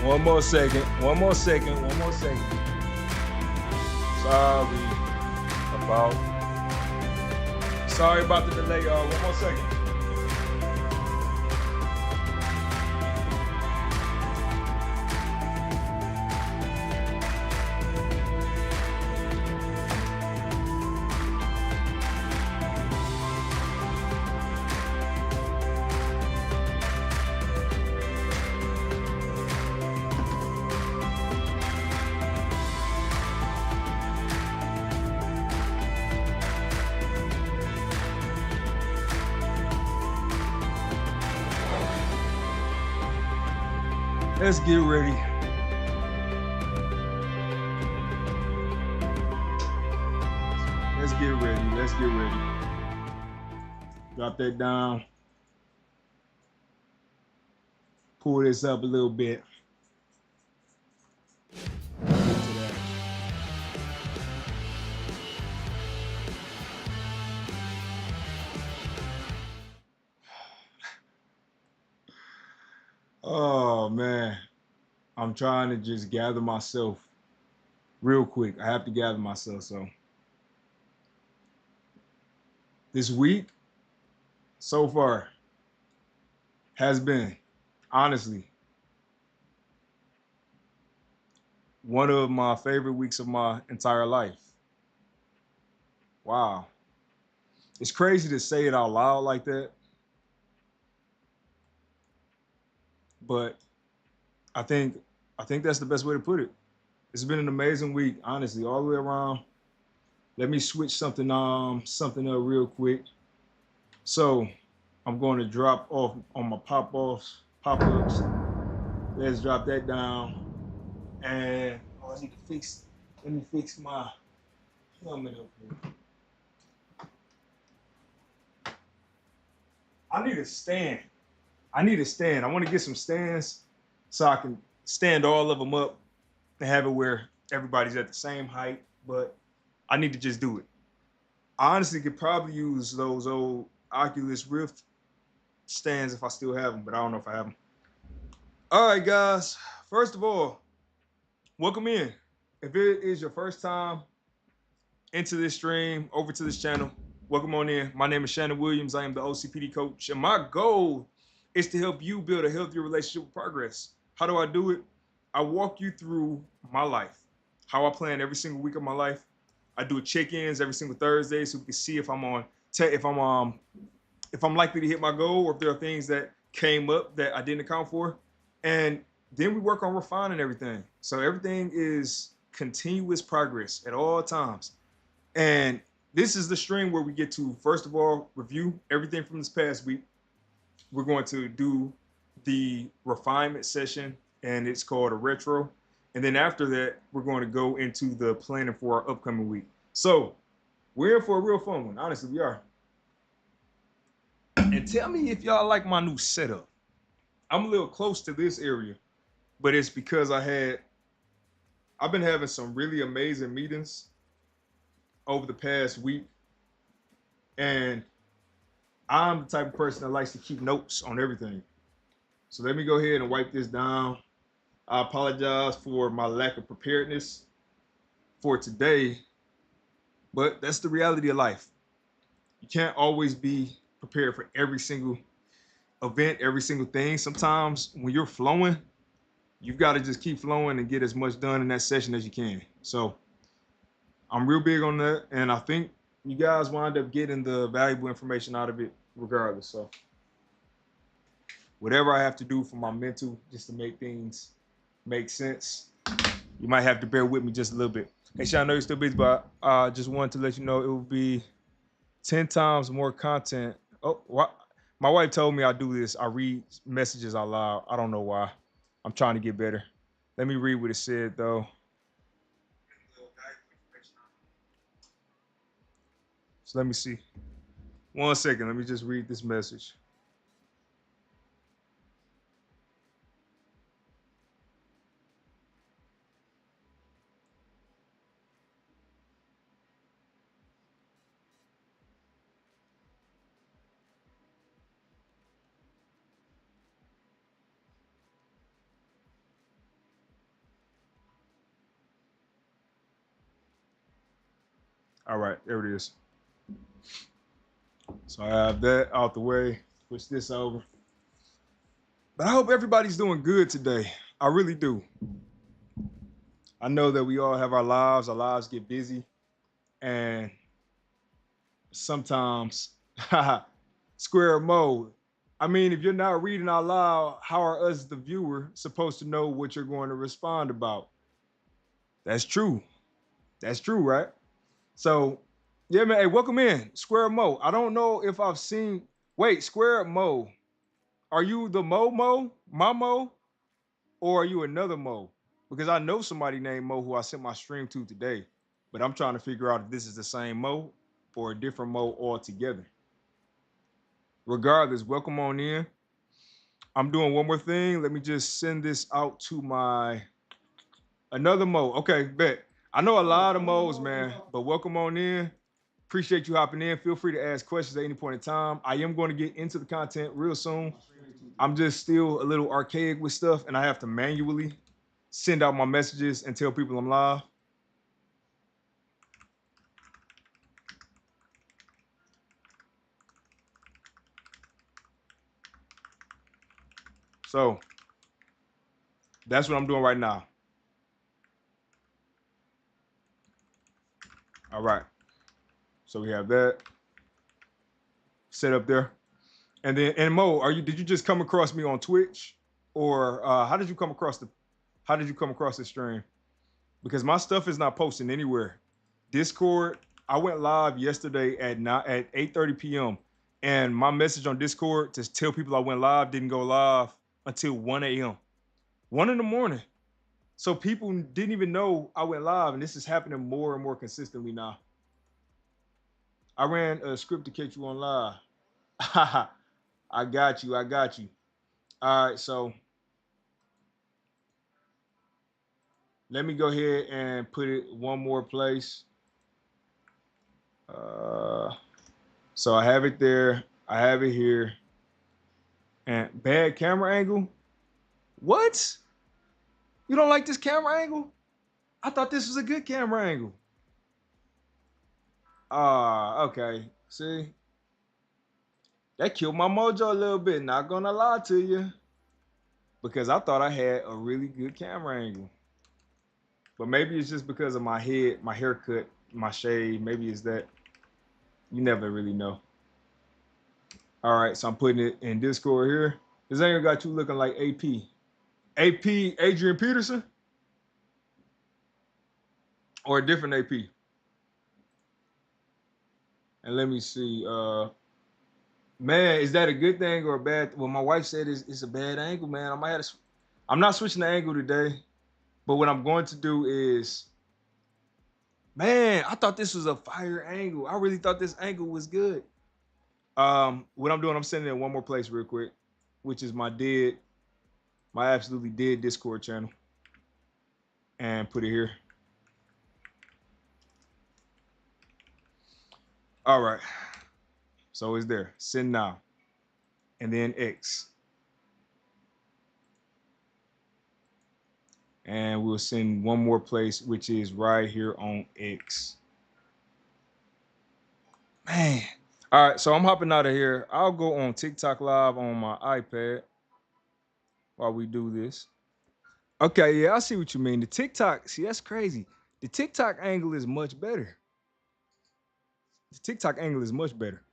One more second. One more second. One more second. Sorry about. Sorry about the delay, y'all. One more second. Let's get ready. Let's get ready. Let's get ready. Drop that down. Pull this up a little bit. Get to that. Oh man, I'm trying to just gather myself real quick. I have to gather myself. So this week so far has been honestly one of my favorite weeks of my entire life. Wow. It's crazy to say it out loud like that, but I think that's the best way to put it. It's been an amazing week, honestly, all the way around. Let me switch something up real quick. So I'm going to drop off on my pop-ups. Let's drop that down. And let me fix my helmet up here. I need a stand. I want to get some stands so I can stand all of them up and have it where everybody's at the same height, but I need to just do it. I honestly could probably use those old Oculus Rift stands if I still have them, but I don't know if I have them. All right, guys. First of all, welcome in. If it is your first time into this stream, over to this channel, welcome on in. My name is Shannon Williams. I am the OCPD coach, and my goal is to help you build a healthier relationship with progress. How do I do it? I walk you through my life, how I plan every single week of my life. I do check-ins every single Thursday so we can see if I'm likely to hit my goal or if there are things that came up that I didn't account for. And then we work on refining everything. So everything is continuous progress at all times. And this is the stream where we get to, first of all, review everything from this past week. We're going to do the refinement session, and it's called a retro. And then after that, we're going to go into the planning for our upcoming week. So we're in for a real fun one. Honestly, we are. And tell me if y'all like my new setup. I'm a little close to this area, but it's because I've been having some really amazing meetings over the past week. And I'm the type of person that likes to keep notes on everything. So let me go ahead and wipe this down. I apologize for my lack of preparedness for today, but that's the reality of life. You can't always be prepared for every single event, every single thing. Sometimes when you're flowing, you've got to just keep flowing and get as much done in that session as you can. So I'm real big on that, and I think you guys wind up getting the valuable information out of it regardless. So whatever I have to do for my mental just to make things make sense, you might have to bear with me just a little bit. Hey, Sean, I know you're still busy, but I just wanted to let you know it will be 10 times more content. Oh, what? My wife told me I do this. I read messages out loud. I don't know why. I'm trying to get better. Let me read what it said, though. So let me see. 1 second. Let me just read this message. All right, there it is. So I have that out the way. Push this over. But I hope everybody's doing good today. I really do. I know that we all have our lives get busy, and sometimes square mode. I mean, if you're not reading out loud, how are us, the viewer, supposed to know what you're going to respond about? That's true. That's true, right? So, yeah, man. Hey, welcome in, Square Mo. I don't know if I've seen. Wait, Square Mo. Are you the my Mo, or are you another Mo? Because I know somebody named Mo who I sent my stream to today, but I'm trying to figure out if this is the same Mo or a different Mo altogether. Regardless, welcome on in. I'm doing one more thing. Let me just send this out to my another Mo. Okay, bet. I know a lot of Mo's, man, but welcome on in. Appreciate you hopping in. Feel free to ask questions at any point in time. I am going to get into the content real soon. I'm just still a little archaic with stuff, and I have to manually send out my messages and tell people I'm live. So that's what I'm doing right now. All right. So we have that set up there. And then, and Mo, did you just come across me on Twitch, or how did you come across the stream? Because my stuff is not posting anywhere. Discord, I went live yesterday at 8:30 p.m. and my message on Discord to tell people I went live didn't go live until 1 a.m. 1 in the morning. So people didn't even know I went live, and this is happening more and more consistently now. I ran a script to catch you on live. I got you. I got you. All right, so let me go ahead and put it one more place. So I have it there. I have it here. And bad camera angle? What? You don't like this camera angle? I thought this was a good camera angle. Okay. See? That killed my mojo a little bit, not gonna lie to you. Because I thought I had a really good camera angle. But maybe it's just because of my head, my haircut, my shade. Maybe it's that. You never really know. All right, so I'm putting it in Discord here. This angle got you looking like AP. AP Adrian Peterson? Or a different AP? And let me see. Man, is that a good thing or a bad? Well, my wife said it's a bad angle, man. I might have to. I'm not switching the angle today, but what I'm going to do is, man, I thought this was a fire angle. I really thought this angle was good. What I'm doing, I'm sending it in one more place real quick, which is my absolutely dead Discord channel, and put it here. All right. So it's there. Send now. And then X. And we'll send one more place, which is right here on X. Man. All right, so I'm hopping out of here. I'll go on TikTok live on my iPad while we do this. Okay, yeah, I see what you mean. The TikTok, see, that's crazy. The TikTok angle is much better. The TikTok angle is much better.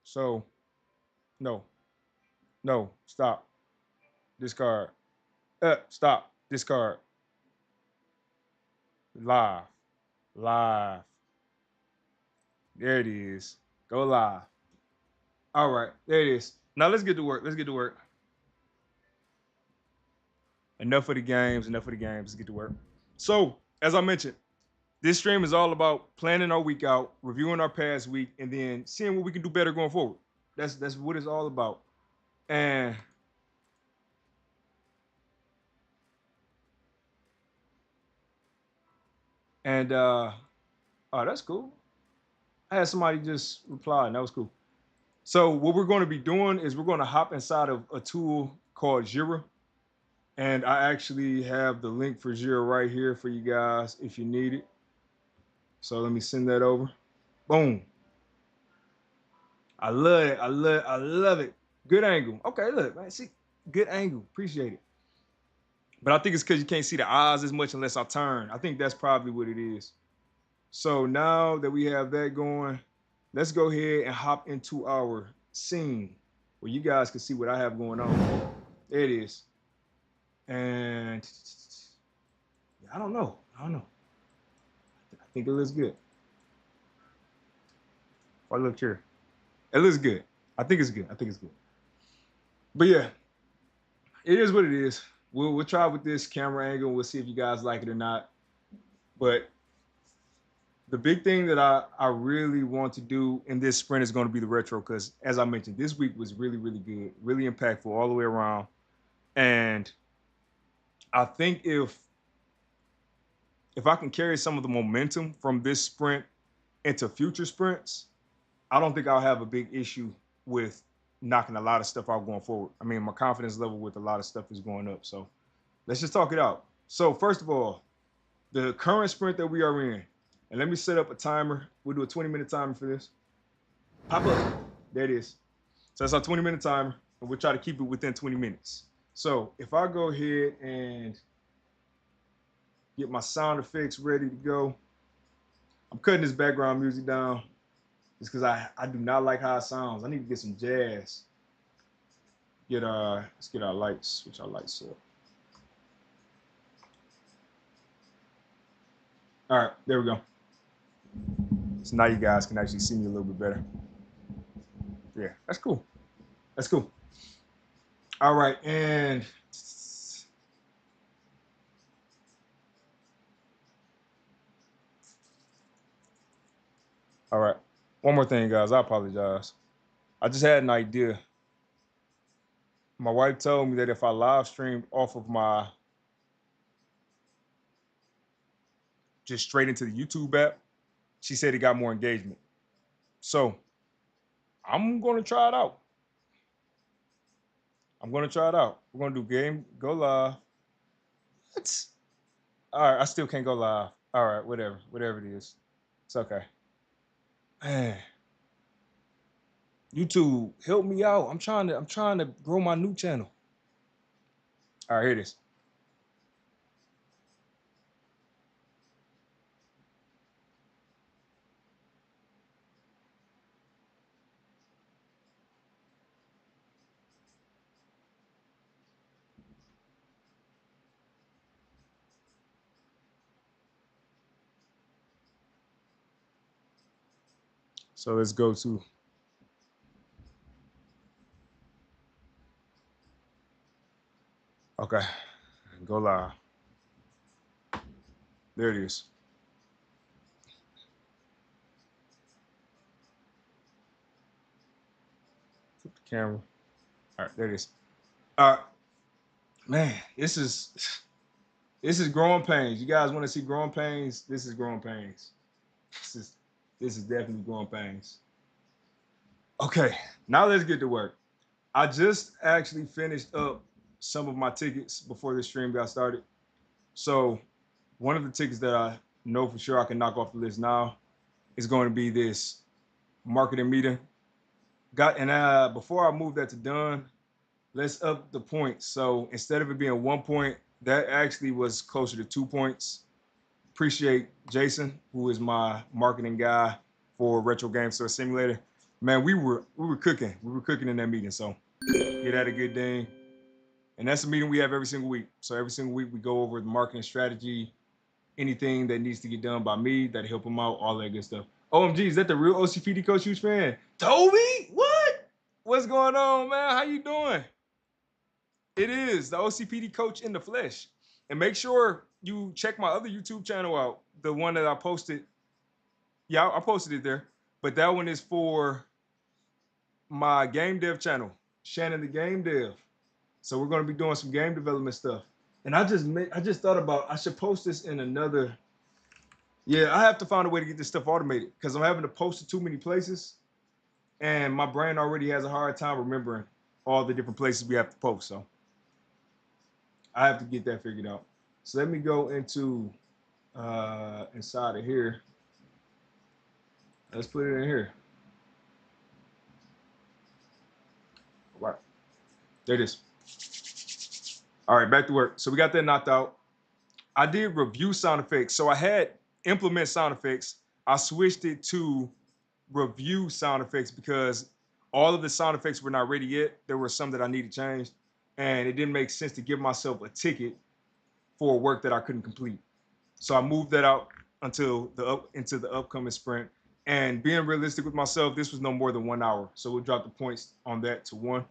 So, no, stop. Discard. Stop. Discard. Live. Live. There it is. Go live. All right, there it is. Now let's get to work. Let's get to work. Enough of the games. Enough of the games. Let's get to work. So, as I mentioned, this stream is all about planning our week out, reviewing our past week, and then seeing what we can do better going forward. That's what it's all about. And oh, that's cool. I had somebody just reply, and that was cool. So what we're going to be doing is we're going to hop inside of a tool called Jira, And I actually have the link for Jira right here for you guys if you need it. So let me send that over. Boom. I love it. I love it. Good angle. Okay, look, man. See, good angle. Appreciate it. But I think it's because you can't see the eyes as much unless I turn. I think that's probably what it is. So now that we have that going, let's go ahead and hop into our scene where you guys can see what I have going on. There it is. And I don't know. I don't know. I think it looks good. If I look here, it looks good. I think it's good. I think it's good. But yeah, it is what it is. We'll try with this camera angle. We'll see if you guys like it or not. But the big thing that I really want to do in this sprint is going to be the retro because, as I mentioned, this week was really, really good, really impactful all the way around. And I think if I can carry some of the momentum from this sprint into future sprints, I don't think I'll have a big issue with knocking a lot of stuff out going forward. I mean, my confidence level with a lot of stuff is going up. So let's just talk it out. So first of all, the current sprint that we are in, and let me set up a timer. We'll do a 20-minute timer for this. Pop up. There it is. So that's our 20-minute timer, and we'll try to keep it within 20 minutes. So if I go ahead and get my sound effects ready to go, I'm cutting this background music down just because I do not like how it sounds. I need to get some jazz. Let's get our lights, switch our lights up. All right, there we go. So now you guys can actually see me a little bit better. Yeah, that's cool. That's cool. All right, and all right. One more thing, guys. I apologize. I just had an idea. My wife told me that if I live streamed off of my just straight into the YouTube app, she said it got more engagement. So I'm gonna try it out. I'm gonna try it out. We're gonna do game, go live. What? All right, I still can't go live. All right, whatever it is. It's okay. Man, YouTube, help me out. I'm trying to grow my new channel. All right, here it is. So let's go to. Okay, go live. There it is. Flip the camera. All right, there it is. All right, man, this is growing pains. You guys want to see growing pains? This is growing pains. This is this is definitely growing pains. Okay, now let's get to work. I just actually finished up some of my tickets before the stream got started. So one of the tickets that I know for sure I can knock off the list now is going to be this marketing meeting. Before I move that to done, let's up the points. So instead of it being 1 point, that actually was closer to 2 points. Appreciate Jason, who is my marketing guy for Retro Game Store Simulator. Man, we were cooking. We were cooking in that meeting. So get that a good ding. And that's a meeting we have every single week. So every single week we go over the marketing strategy, anything that needs to get done by me that help them out, all that good stuff. OMG, is that the real OCPD coach huge fan? Toby? What? What's going on, man? How you doing? It is the OCPD coach in the flesh. And make sure you check my other YouTube channel out. The one that I posted. Yeah, I posted it there. But that one is for my game dev channel, Shannon the Game Dev. So we're going to be doing some game development stuff. And I just thought about I should post this in another. Yeah, I have to find a way to get this stuff automated because I'm having to post it too many places, and my brain already has a hard time remembering all the different places we have to post. So I have to get that figured out. So let me go into inside of here. Let's put it in here. All right, there it is. All right, back to work. So we got that knocked out. I did review sound effects. So I had implement sound effects. I switched it to review sound effects because all of the sound effects were not ready yet. There were some that I needed changed, and it didn't make sense to give myself a ticket for work that I couldn't complete. So I moved that out until into the upcoming sprint. And being realistic with myself, this was no more than 1 hour. So we'll drop the points on that to 1.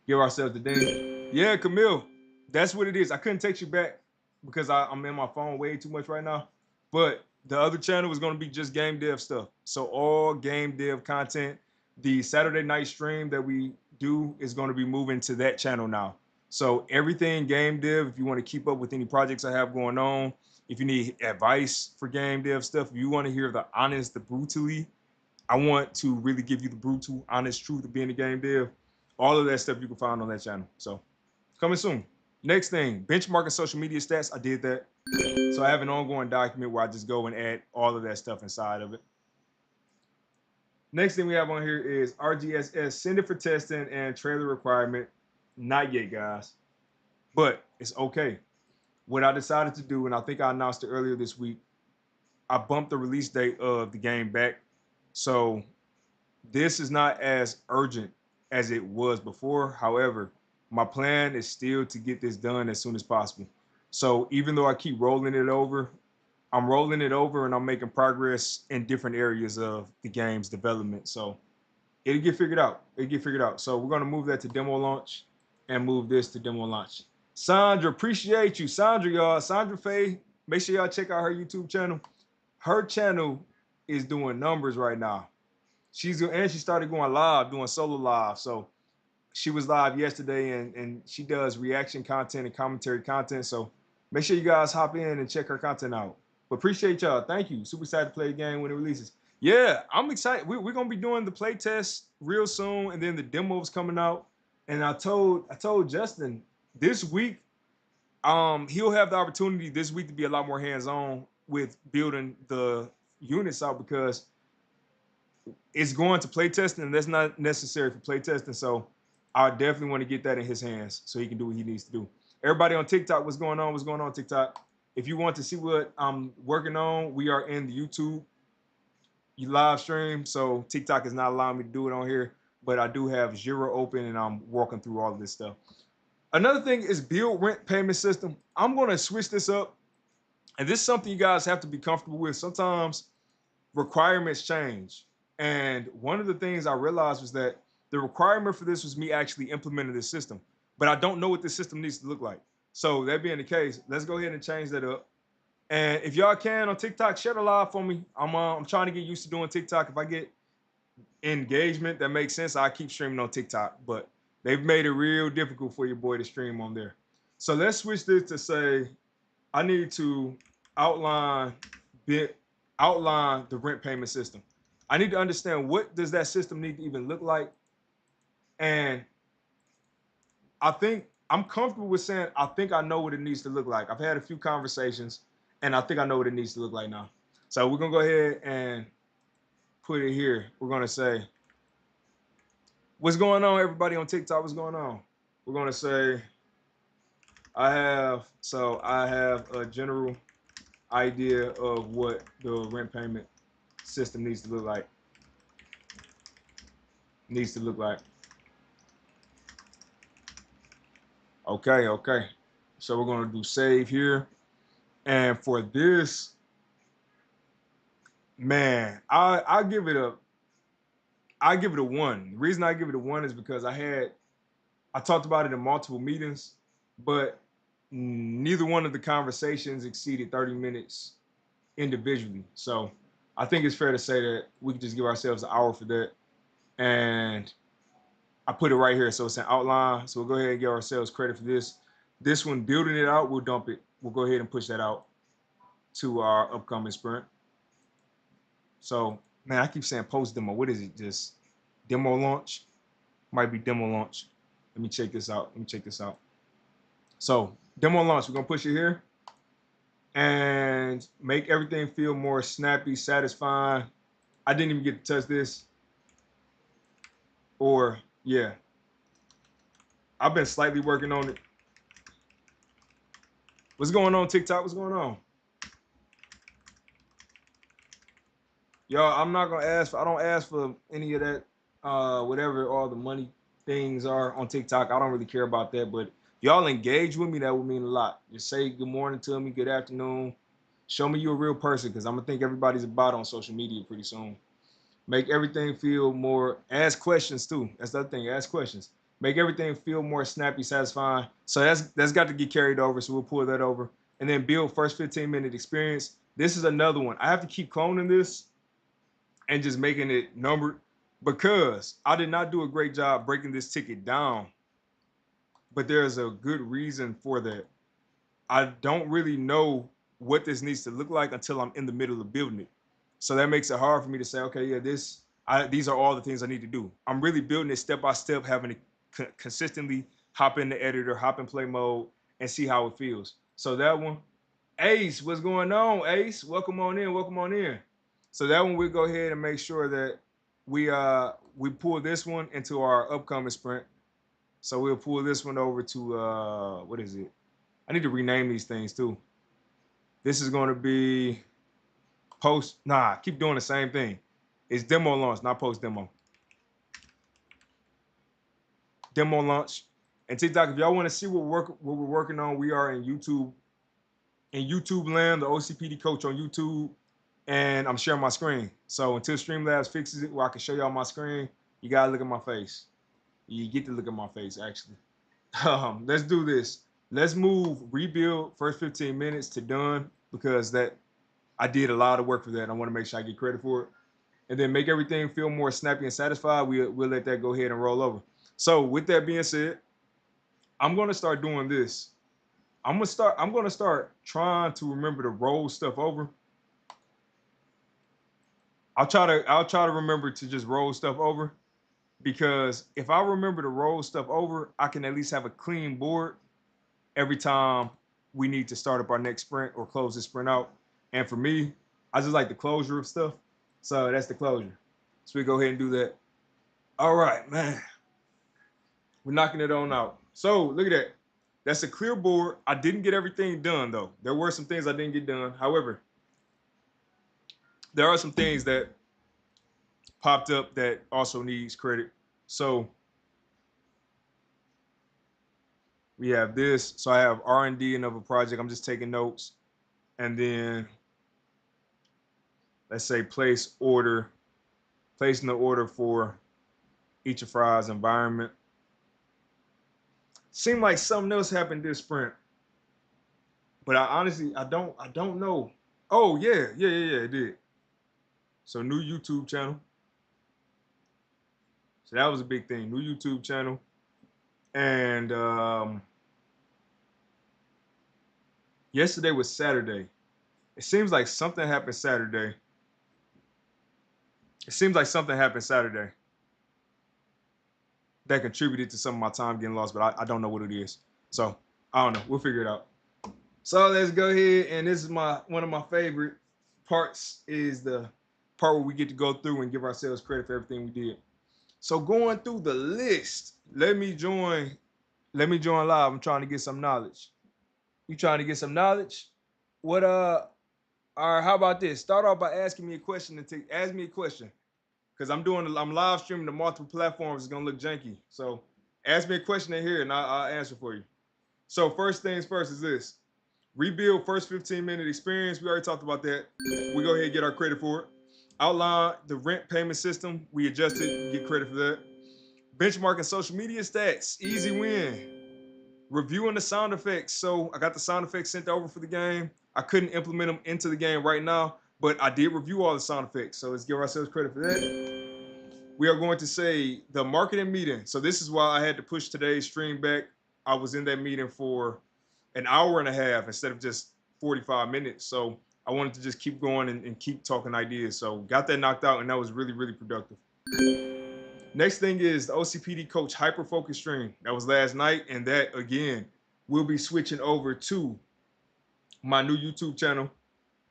Give ourselves the ding. Yeah, Camille, that's what it is. I couldn't text you back because I'm in my phone way too much right now. But the other channel is going to be just game dev stuff. So all game dev content. The Saturday night stream that we do is going to be moving to that channel now. So everything game dev, if you want to keep up with any projects I have going on, if you need advice for game dev stuff, if you want to hear the honest, the brutally, I want to really give you the brutal, honest truth of being a game dev. All of that stuff you can find on that channel. So coming soon. Next thing, benchmarking social media stats. I did that. So I have an ongoing document where I just go and add all of that stuff inside of it. Next thing we have on here is RGSS, send it for testing and trailer requirement. Not yet, guys, but it's okay. What I decided to do, and I think I announced it earlier this week, I bumped the release date of the game back. So this is not as urgent as it was before. However, my plan is still to get this done as soon as possible. So even though I keep rolling it over, I'm rolling it over and I'm making progress in different areas of the game's development. So it'll get figured out. It'll get figured out. So we're going to move that to demo launch and move this to demo launch. Sandra, appreciate you. Sandra, y'all. Sandra Faye, make sure y'all check out her YouTube channel. Her channel is doing numbers right now. She started going live, doing solo live. So she was live yesterday, and she does reaction content and commentary content. So make sure you guys hop in and check her content out. But appreciate y'all. Thank you. Super excited to play the game when it releases. Yeah, I'm excited. We're gonna be doing the play test real soon, and then the demo's coming out. And I told Justin this week, he'll have the opportunity this week to be a lot more hands-on with building the units out because it's going to play testing, and that's not necessary for play testing. So I definitely want to get that in his hands so he can do what he needs to do. Everybody on TikTok, what's going on? What's going on, TikTok? If you want to see what I'm working on, we are in the YouTube live stream. So TikTok is not allowing me to do it on here, but I do have Zero open and I'm walking through all of this stuff. Another thing is build rent payment system. I'm going to switch this up. And this is something you guys have to be comfortable with. Sometimes requirements change. And one of the things I realized was that the requirement for this was me actually implementing this system, but I don't know what this system needs to look like. So that being the case, let's go ahead and change that up. And if y'all can on TikTok, share the live for me. I'm trying to get used to doing TikTok. If I get engagement that makes sense, I keep streaming on TikTok. But they've made it real difficult for your boy to stream on there. So let's switch this to say I need to outline outline the rent payment system. I need to understand what does that system need to even look like. And I think I'm comfortable with saying I think I know what it needs to look like. I've had a few conversations and I think I know what it needs to look like now. So we're gonna go ahead and put it here. We're gonna say, what's going on, everybody on TikTok? What's going on? We're gonna say I have a general idea of what the rent payment system needs to look like. Okay. So we're gonna do save here. And for this, man, I give it a 1. The reason I give it a 1 is because I talked about it in multiple meetings, but neither one of the conversations exceeded 30 minutes individually. So I think it's fair to say that we can just give ourselves an hour for that. And I put it right here. So it's an outline. So we'll go ahead and give ourselves credit for this. This one, building it out, we'll dump it. We'll go ahead and push that out to our upcoming sprint. So, man, I keep saying post demo. What is it? Just demo launch? Might be demo launch. Let me check this out. Let me check this out. So demo launch, we're gonna push it here and make everything feel more snappy, satisfying. I didn't even get to touch this. Or yeah, I've been slightly working on it. What's going on, TikTok? What's going on? Y'all, I'm not gonna ask for, I don't ask for any of that, whatever all the money things are on TikTok. I don't really care about that. But y'all engage with me, that would mean a lot. Just say good morning to me, good afternoon. Show me you're a real person, because I'm gonna think everybody's a bot on social media pretty soon. Make everything feel more, ask questions too. That's the other thing, ask questions. Make everything feel more snappy, satisfying. So that's got to get carried over. So we'll pull that over. And then build first 15-minute experience. This is another one. I have to keep cloning this and just making it numbered, because I did not do a great job breaking this ticket down. But there's a good reason for that. I don't really know what this needs to look like until I'm in the middle of building it. So that makes it hard for me to say, okay, yeah, these are all the things I need to do. I'm really building it step by step, having to consistently hop in the editor, hop in play mode, and see how it feels. So that one, Ace, what's going on, Ace? Welcome on in, welcome on in. So that one, we'll go ahead and make sure that we pull this one into our upcoming sprint. So we'll pull this one over to what is it? I need to rename these things too. This is going to be post. Nah, keep doing the same thing. It's demo launch, not post demo. Demo launch. And TikTok, if y'all want to see what we're working on, we are in YouTube land, the OCPD coach on YouTube, and I'm sharing my screen. So until Streamlabs fixes it where I can show y'all my screen, you gotta look at my face. You get to look at my face, actually. Let's do this. Let's move rebuild first 15 minutes to done, because that I did a lot of work for that. And I want to make sure I get credit for it. And then make everything feel more snappy and satisfied. We'll let that go ahead and roll over. So with that being said, I'm gonna start doing this. I'm gonna start trying to remember to roll stuff over. I'll try to remember to just roll stuff over, because if I remember to roll stuff over, I can at least have a clean board every time we need to start up our next sprint or close this sprint out. And for me, I just like the closure of stuff. So that's the closure. So we go ahead and do that. All right, man. We're knocking it on out. So look at that. That's a clear board. I didn't get everything done though. There were some things I didn't get done. However, there are some things that popped up that also needs credit. So we have this. So I have R&D and of a project. I'm just taking notes. And then let's say placing the order for each of Fry's environment. Seemed like something else happened this sprint, but I honestly, I don't know. Oh yeah, it did. So new YouTube channel. So that was a big thing. New YouTube channel. And yesterday was Saturday. It seems like something happened Saturday. That contributed to some of my time getting lost, but I don't know what it is. So I don't know. We'll figure it out. So let's go ahead, and this is one of my favorite parts, is the part where we get to go through and give ourselves credit for everything we did. So going through the list, let me join live. I'm trying to get some knowledge. You trying to get some knowledge? What all right, how about this? Start off by asking me a question ask me a question. Because I'm live streaming to multiple platforms. It's gonna look janky. So ask me a question in here and I'll answer for you. So first things first is this. Rebuild first 15-minute experience. We already talked about that. We go ahead and get our credit for it. Outline the rent payment system. We adjusted, get credit for that. Benchmarking social media stats. Easy win. Reviewing the sound effects. So I got the sound effects sent over for the game. I couldn't implement them into the game right now, but I did review all the sound effects. So let's give ourselves credit for that. We are going to say the marketing meeting. So this is why I had to push today's stream back. I was in that meeting for an hour and a half instead of just 45 minutes. So I wanted to just keep going and keep talking ideas. So got that knocked out, and that was really, really productive. Next thing is the OCPD coach hyper focus stream. That was last night, and that again will be switching over to my new YouTube channel.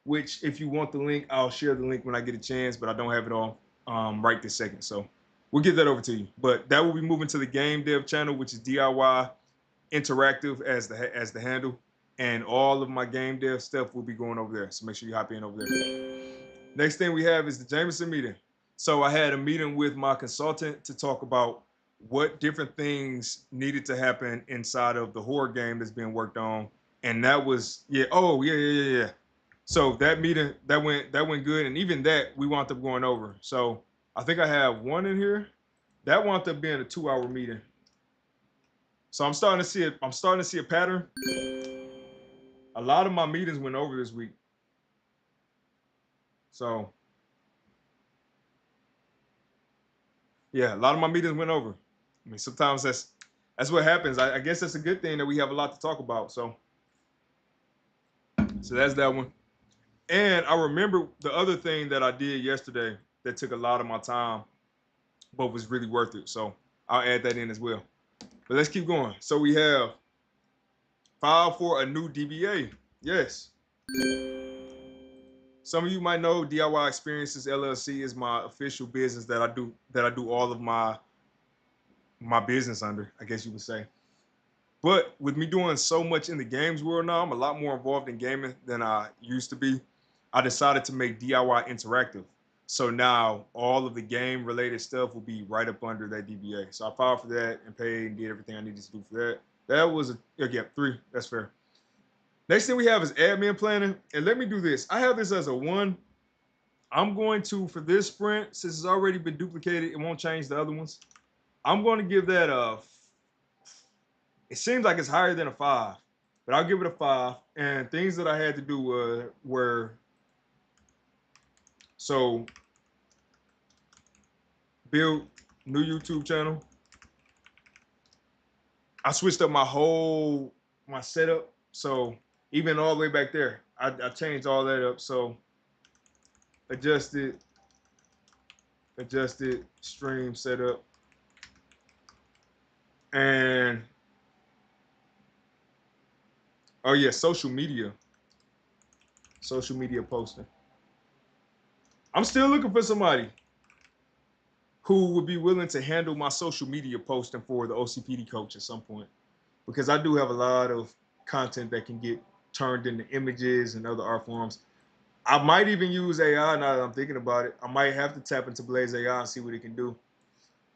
Which, if you want the link, I'll share the link when I get a chance, but I don't have it all right this second. So we'll get that over to you. But that will be moving to the game dev channel, which is DIY Interactive as the handle, and all of my game dev stuff will be going over there. So make sure you hop in over there. Next thing we have is the Jameson meeting. So I had a meeting with my consultant to talk about what different things needed to happen inside of the horror game that's being worked on. And that was, yeah, oh yeah. So that meeting that went good, and even that we wound up going over. So I think I have one in here. That wound up being a 2-hour meeting. So I'm starting to see it. I'm starting to see a pattern. A lot of my meetings went over this week. So yeah, a lot of my meetings went over. I mean, sometimes that's what happens. I guess that's a good thing that we have a lot to talk about. So that's that one. And I remember the other thing that I did yesterday that took a lot of my time, but was really worth it. So I'll add that in as well. But let's keep going. So we have filed for a new DBA. Yes. Some of you might know DIY Experiences LLC is my official business that I do all of my business under, I guess you would say. But with me doing so much in the games world now, I'm a lot more involved in gaming than I used to be. I decided to make DIY Interactive. So now all of the game related stuff will be right up under that DBA. So I filed for that and paid and did everything I needed to do for that. That was yeah, 3. That's fair. Next thing we have is admin planning. And let me do this. I have this as a 1. I'm going to, for this sprint, since it's already been duplicated, it won't change the other ones. I'm going to give that it seems like it's higher than a 5, but I'll give it a 5. And things that I had to do were so build new YouTube channel. I switched up my setup. So even all the way back there, I changed all that up. So adjusted stream setup, and oh yeah, social media posting. I'm still looking for somebody who would be willing to handle my social media posting for the OCPD coach at some point, because I do have a lot of content that can get turned into images and other art forms. I might even use AI now that I'm thinking about it. I might have to tap into Blaze AI and see what it can do.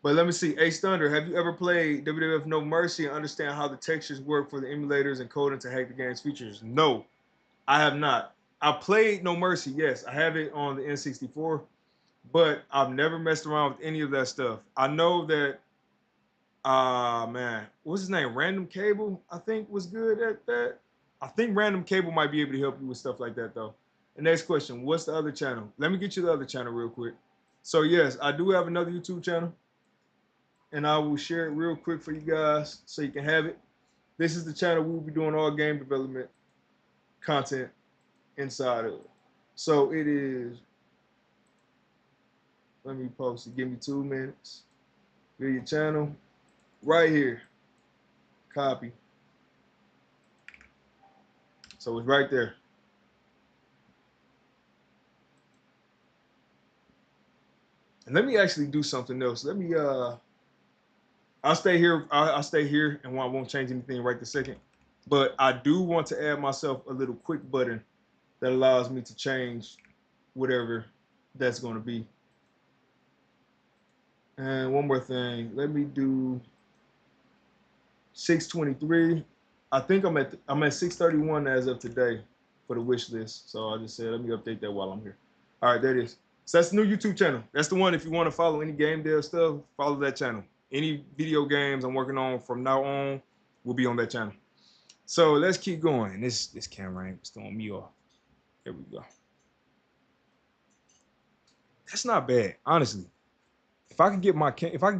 But let me see. Ace Thunder, have you ever played WWF No Mercy and understand how the textures work for the emulators and coding to hack the game's features? No, I have not. I played No Mercy, yes. I have it on the N64, but I've never messed around with any of that stuff. I know that, man, what's his name? Random Cable, I think, was good at that. I think Random Cable might be able to help you with stuff like that, though. The next question, what's the other channel? Let me get you the other channel real quick. So, yes, I do have another YouTube channel, and I will share it real quick for you guys so you can have it. This is the channel we will be doing all game development content inside of it. So it is, let me post it. Give me 2 minutes. View your channel right here. Copy. So it's right there. And let me actually do something else. Let me I'll stay here. I'll stay here, and I won't change anything right this second. But I do want to add myself a little quick button that allows me to change whatever that's going to be. And one more thing. Let me do 623. I think I'm at 631 as of today for the wish list. So I just said, let me update that while I'm here. All right, there it is. So that's the new YouTube channel. That's the one. If you want to follow any game dev stuff, follow that channel. Any video games I'm working on from now on will be on that channel. So let's keep going. This camera ain't throwing me off. There we go. That's not bad, honestly. If I could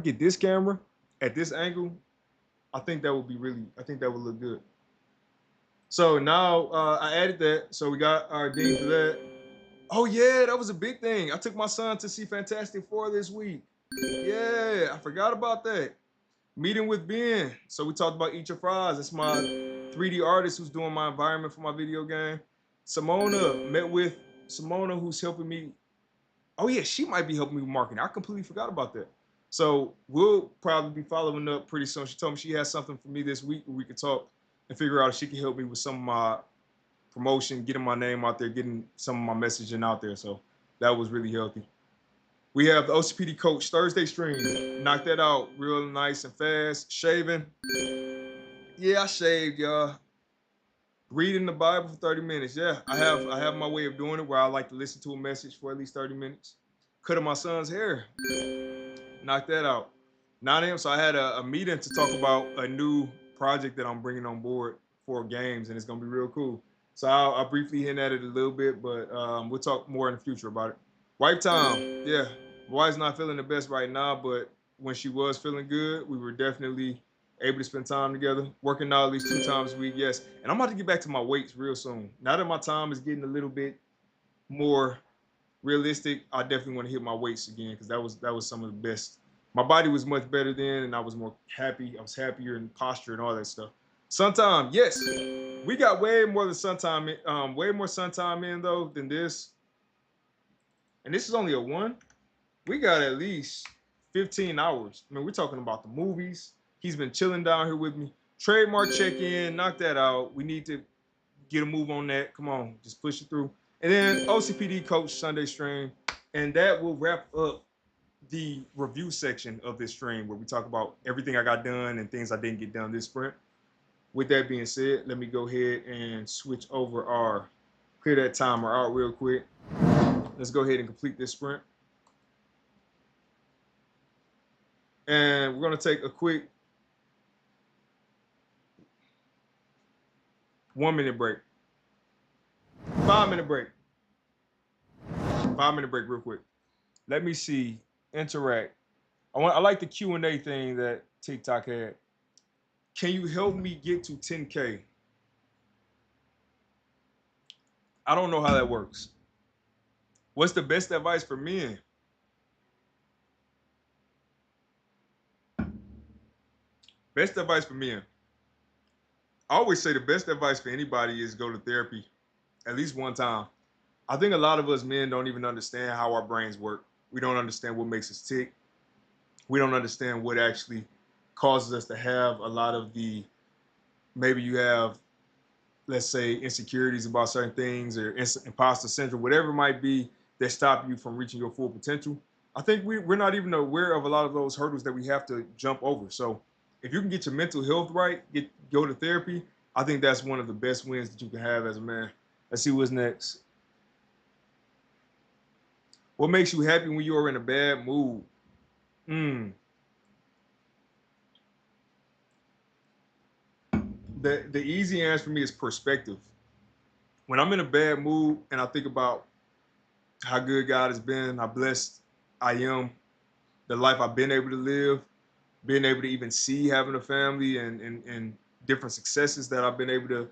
get this camera at this angle, I think that would be really. I think that would look good. So now I added that. So we got our ding for that. Oh yeah, that was a big thing. I took my son to see Fantastic Four this week. Yeah, I forgot about that. Meeting with Ben. So we talked about Eat Your Fries. That's my 3D artist who's doing my environment for my video game. Simona, met with Simona, who's helping me. Oh yeah, she might be helping me with marketing. I completely forgot about that. So we'll probably be following up pretty soon. She told me she has something for me this week where we could talk and figure out if she can help me with some of my promotion, getting my name out there, getting some of my messaging out there. So that was really healthy. We have the OCPD coach Thursday stream. Knock that out real nice and fast. Shaving. Yeah, I shaved, y'all. Reading the Bible for 30 minutes. Yeah, I have my way of doing it where I like to listen to a message for at least 30 minutes. Cutting my son's hair. Knock that out. 9 a.m. So I had a meeting to talk about a new project that I'm bringing on board for games, and it's gonna be real cool. So I'll briefly hint at it a little bit, but we'll talk more in the future about it. Wife time. Yeah, my wife's not feeling the best right now, but when she was feeling good, we were definitely able to spend time together. Working out at least 2 times a week, yes. And I'm about to get back to my weights real soon. Now that my time is getting a little bit more realistic, I definitely want to hit my weights again because that was some of the best. My body was much better then, and I was more happy. I was happier in posture and all that stuff. Sometime, yes, we got way more than sometime. Way more sometime in though than this, and this is only a one. We got at least 15 hours. I mean, we're talking about the movies. He's been chilling down here with me. Trademark check in, knock that out. We need to get a move on that. Come on, just push it through. And then OCPD coach Sunday stream, and that will wrap up the review section of this stream where we talk about everything I got done and things I didn't get done this sprint. With that being said, let me go ahead and switch over our clear that timer out real quick. Let's go ahead and complete this sprint. And we're gonna take a quick 1 minute break. 5 minute break. 5 minute break real quick. Let me see. Interact. I like the Q&A thing that TikTok had. Can you help me get to 10K? I don't know how that works. What's the best advice for men? Best advice for men. I always say the best advice for anybody is go to therapy at least one time. I think a lot of us men don't even understand how our brains work. We don't understand what makes us tick. We don't understand what actually causes us to have a lot of the, maybe you have, let's say, insecurities about certain things or imposter syndrome, whatever it might be that stop you from reaching your full potential. I think we're not even aware of a lot of those hurdles that we have to jump over. So if you can get your mental health right, go to therapy, I think that's one of the best wins that you can have as a man. Let's see what's next. What makes you happy when you are in a bad mood? Mm. The easy answer for me is perspective. When I'm in a bad mood and I think about how good God has been, how blessed I am, the life I've been able to live, being able to even see having a family and different successes that I've been able to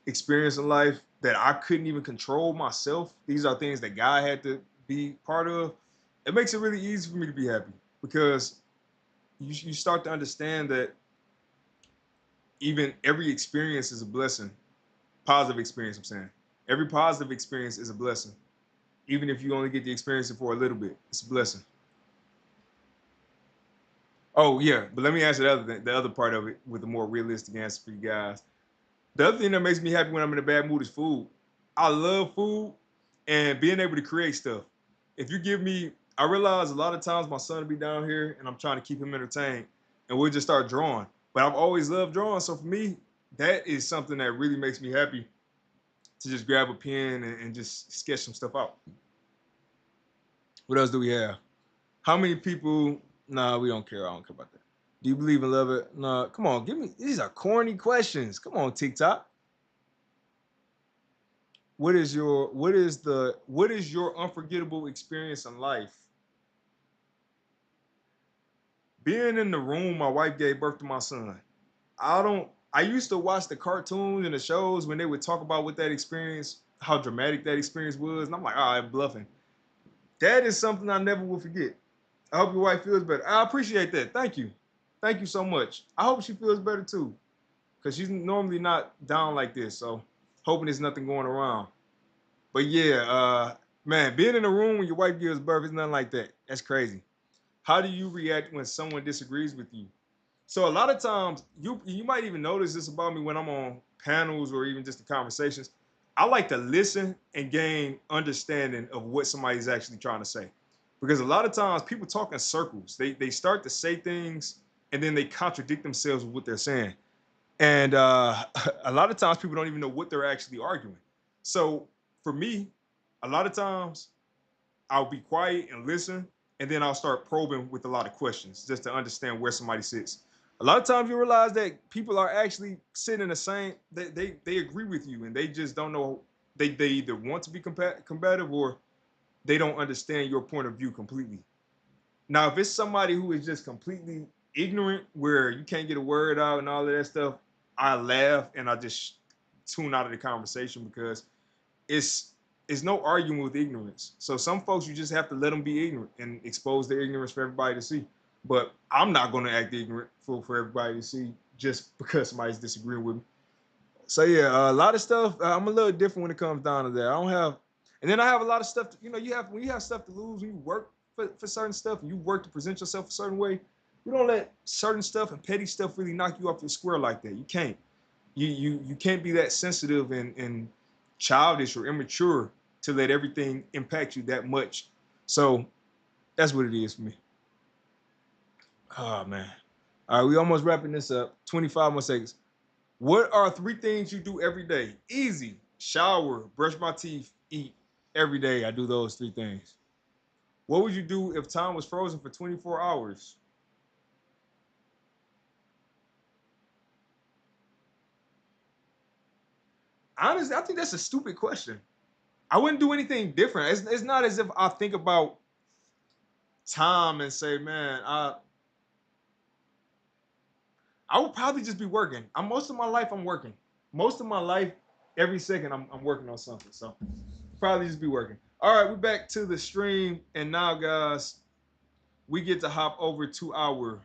experience in life that I couldn't even control myself. These are things that God had to be part of. It makes it really easy for me to be happy because you start to understand that even every experience is a blessing. Positive experience, I'm saying. Every positive experience is a blessing. Even if you only get to experience it for a little bit, it's a blessing. Oh yeah, but let me answer the other part of it with a more realistic answer for you guys. The other thing that makes me happy when I'm in a bad mood is food. I love food and being able to create stuff. If you give me, I realize a lot of times my son will be down here and I'm trying to keep him entertained and we'll just start drawing. But I've always loved drawing. So for me, that is something that really makes me happy to just grab a pen and just sketch some stuff out. What else do we have? How many people? Nah, we don't care. I don't care about that. Do you believe in love? Nah, come on, give me. These are corny questions. Come on, TikTok. What is your unforgettable experience in life? Being in the room my wife gave birth to my son. I used to watch the cartoons and the shows when they would talk about what that experience, how dramatic that experience was, and I'm like, I'm bluffing. That is something I never will forget. I hope your wife feels better. I appreciate that. Thank you. Thank you so much. I hope she feels better too, because she's normally not down like this. So hoping there's nothing going around. But yeah, man, being in a room when your wife gives birth is nothing like that. That's crazy. How do you react when someone disagrees with you? So a lot of times, you might even notice this about me when I'm on panels or even just the conversations. I like to listen and gain understanding of what somebody's actually trying to say, because a lot of times people talk in circles. They start to say things and then they contradict themselves with what they're saying, and a lot of times people don't even know what they're actually arguing. So for me, a lot of times I'll be quiet and listen, and then I'll start probing with a lot of questions just to understand where somebody sits. A lot of times you realize that people are actually sitting in the same. They agree with you, and they just don't know. They either want to be combative or they don't understand your point of view completely. Now, if it's somebody who is just completely ignorant, where you can't get a word out and all of that stuff, I laugh and I just tune out of the conversation, because it's it's no arguing with ignorance. So some folks, you just have to let them be ignorant and expose their ignorance for everybody to see. But I'm not going to act ignorant for everybody to see just because somebody's disagreeing with me. So yeah, a lot of stuff. I'm a little different when it comes down to that. I don't have, and then I have a lot of stuff. You have when you have stuff to lose, when you work for certain stuff, and you work to present yourself a certain way. You don't let certain stuff and petty stuff really knock you off your square like that. You can't. You can't be that sensitive and childish or immature to let everything impact you that much. So that's what it is for me. Oh man. All right, we almost wrapping this up. 25 more seconds. What are three things you do every day? Easy. Shower, brush my teeth, eat. Every day I do those three things. What would you do if time was frozen for 24 hours? Honestly, I think that's a stupid question. I wouldn't do anything different. It's not as if I think about time and say, man, I would probably just be working. Most of my life I'm working. Most of my life, every second I'm working on something. So probably just be working. All right, we're back to the stream, and now guys, we get to hop over to our.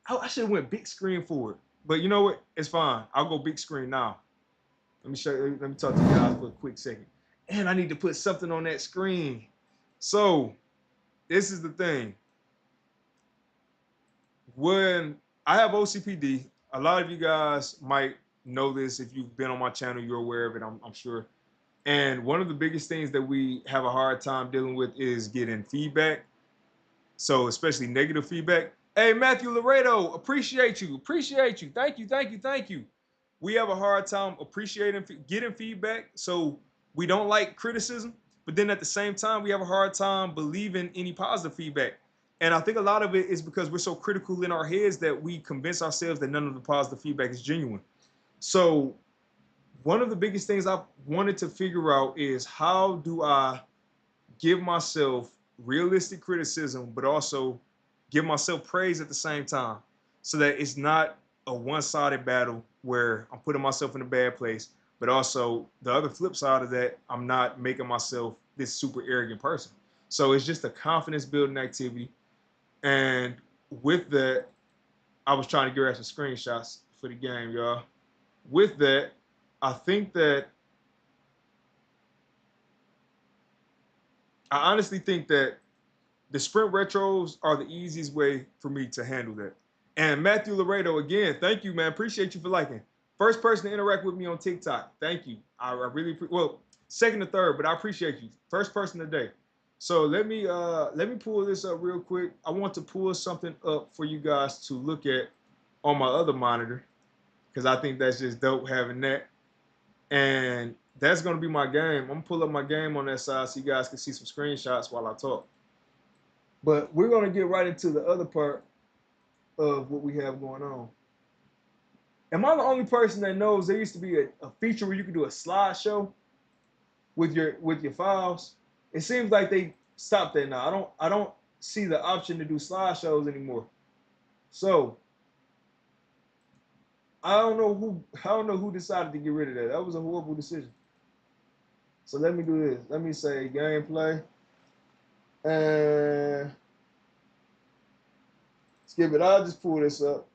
I should have went big screen for it, but you know what? It's fine. I'll go big screen now. Let me show you. Let me talk to you guys for a quick second. And I need to put something on that screen. So this is the thing. When I have OCPD, a lot of you guys might know this. If you've been on my channel, you're aware of it, I'm sure. And one of the biggest things that we have a hard time dealing with is getting feedback. So especially negative feedback. Hey, Matthew Laredo, appreciate you. Appreciate you. Thank you. Thank you. Thank you. We have a hard time appreciating, getting feedback. So we don't like criticism. But then at the same time, we have a hard time believing any positive feedback. And I think a lot of it is because we're so critical in our heads that we convince ourselves that none of the positive feedback is genuine. So one of the biggest things I've wanted to figure out is, how do I give myself realistic criticism, but also give myself praise at the same time, so that it's not a one-sided battle where I'm putting myself in a bad place, but also the other flip side of that, I'm not making myself this super arrogant person. So it's just a confidence building activity. And with that, I was trying to get some screenshots for the game, y'all. With that, I think that I honestly think that the sprint retros are the easiest way for me to handle that. And Matthew Laredo, again, thank you, man. Appreciate you for liking. First person to interact with me on TikTok. Thank you. I really well, second or third, but I appreciate you. First person today. So let me pull this up real quick. I want to pull something up for you guys to look at on my other monitor, because I think that's just dope having that. And that's gonna be my game. I'm gonna pull up my game on that side so you guys can see some screenshots while I talk. But we're gonna get right into the other part of what we have going on. Am I the only person that knows there used to be a feature where you could do a slideshow with your files? It seems like they stopped that now. I don't see the option to do slideshows anymore. So I don't know who decided to get rid of that. That was a horrible decision. So let me do this. Let me say gameplay. And Skip it. I'll just pull this up.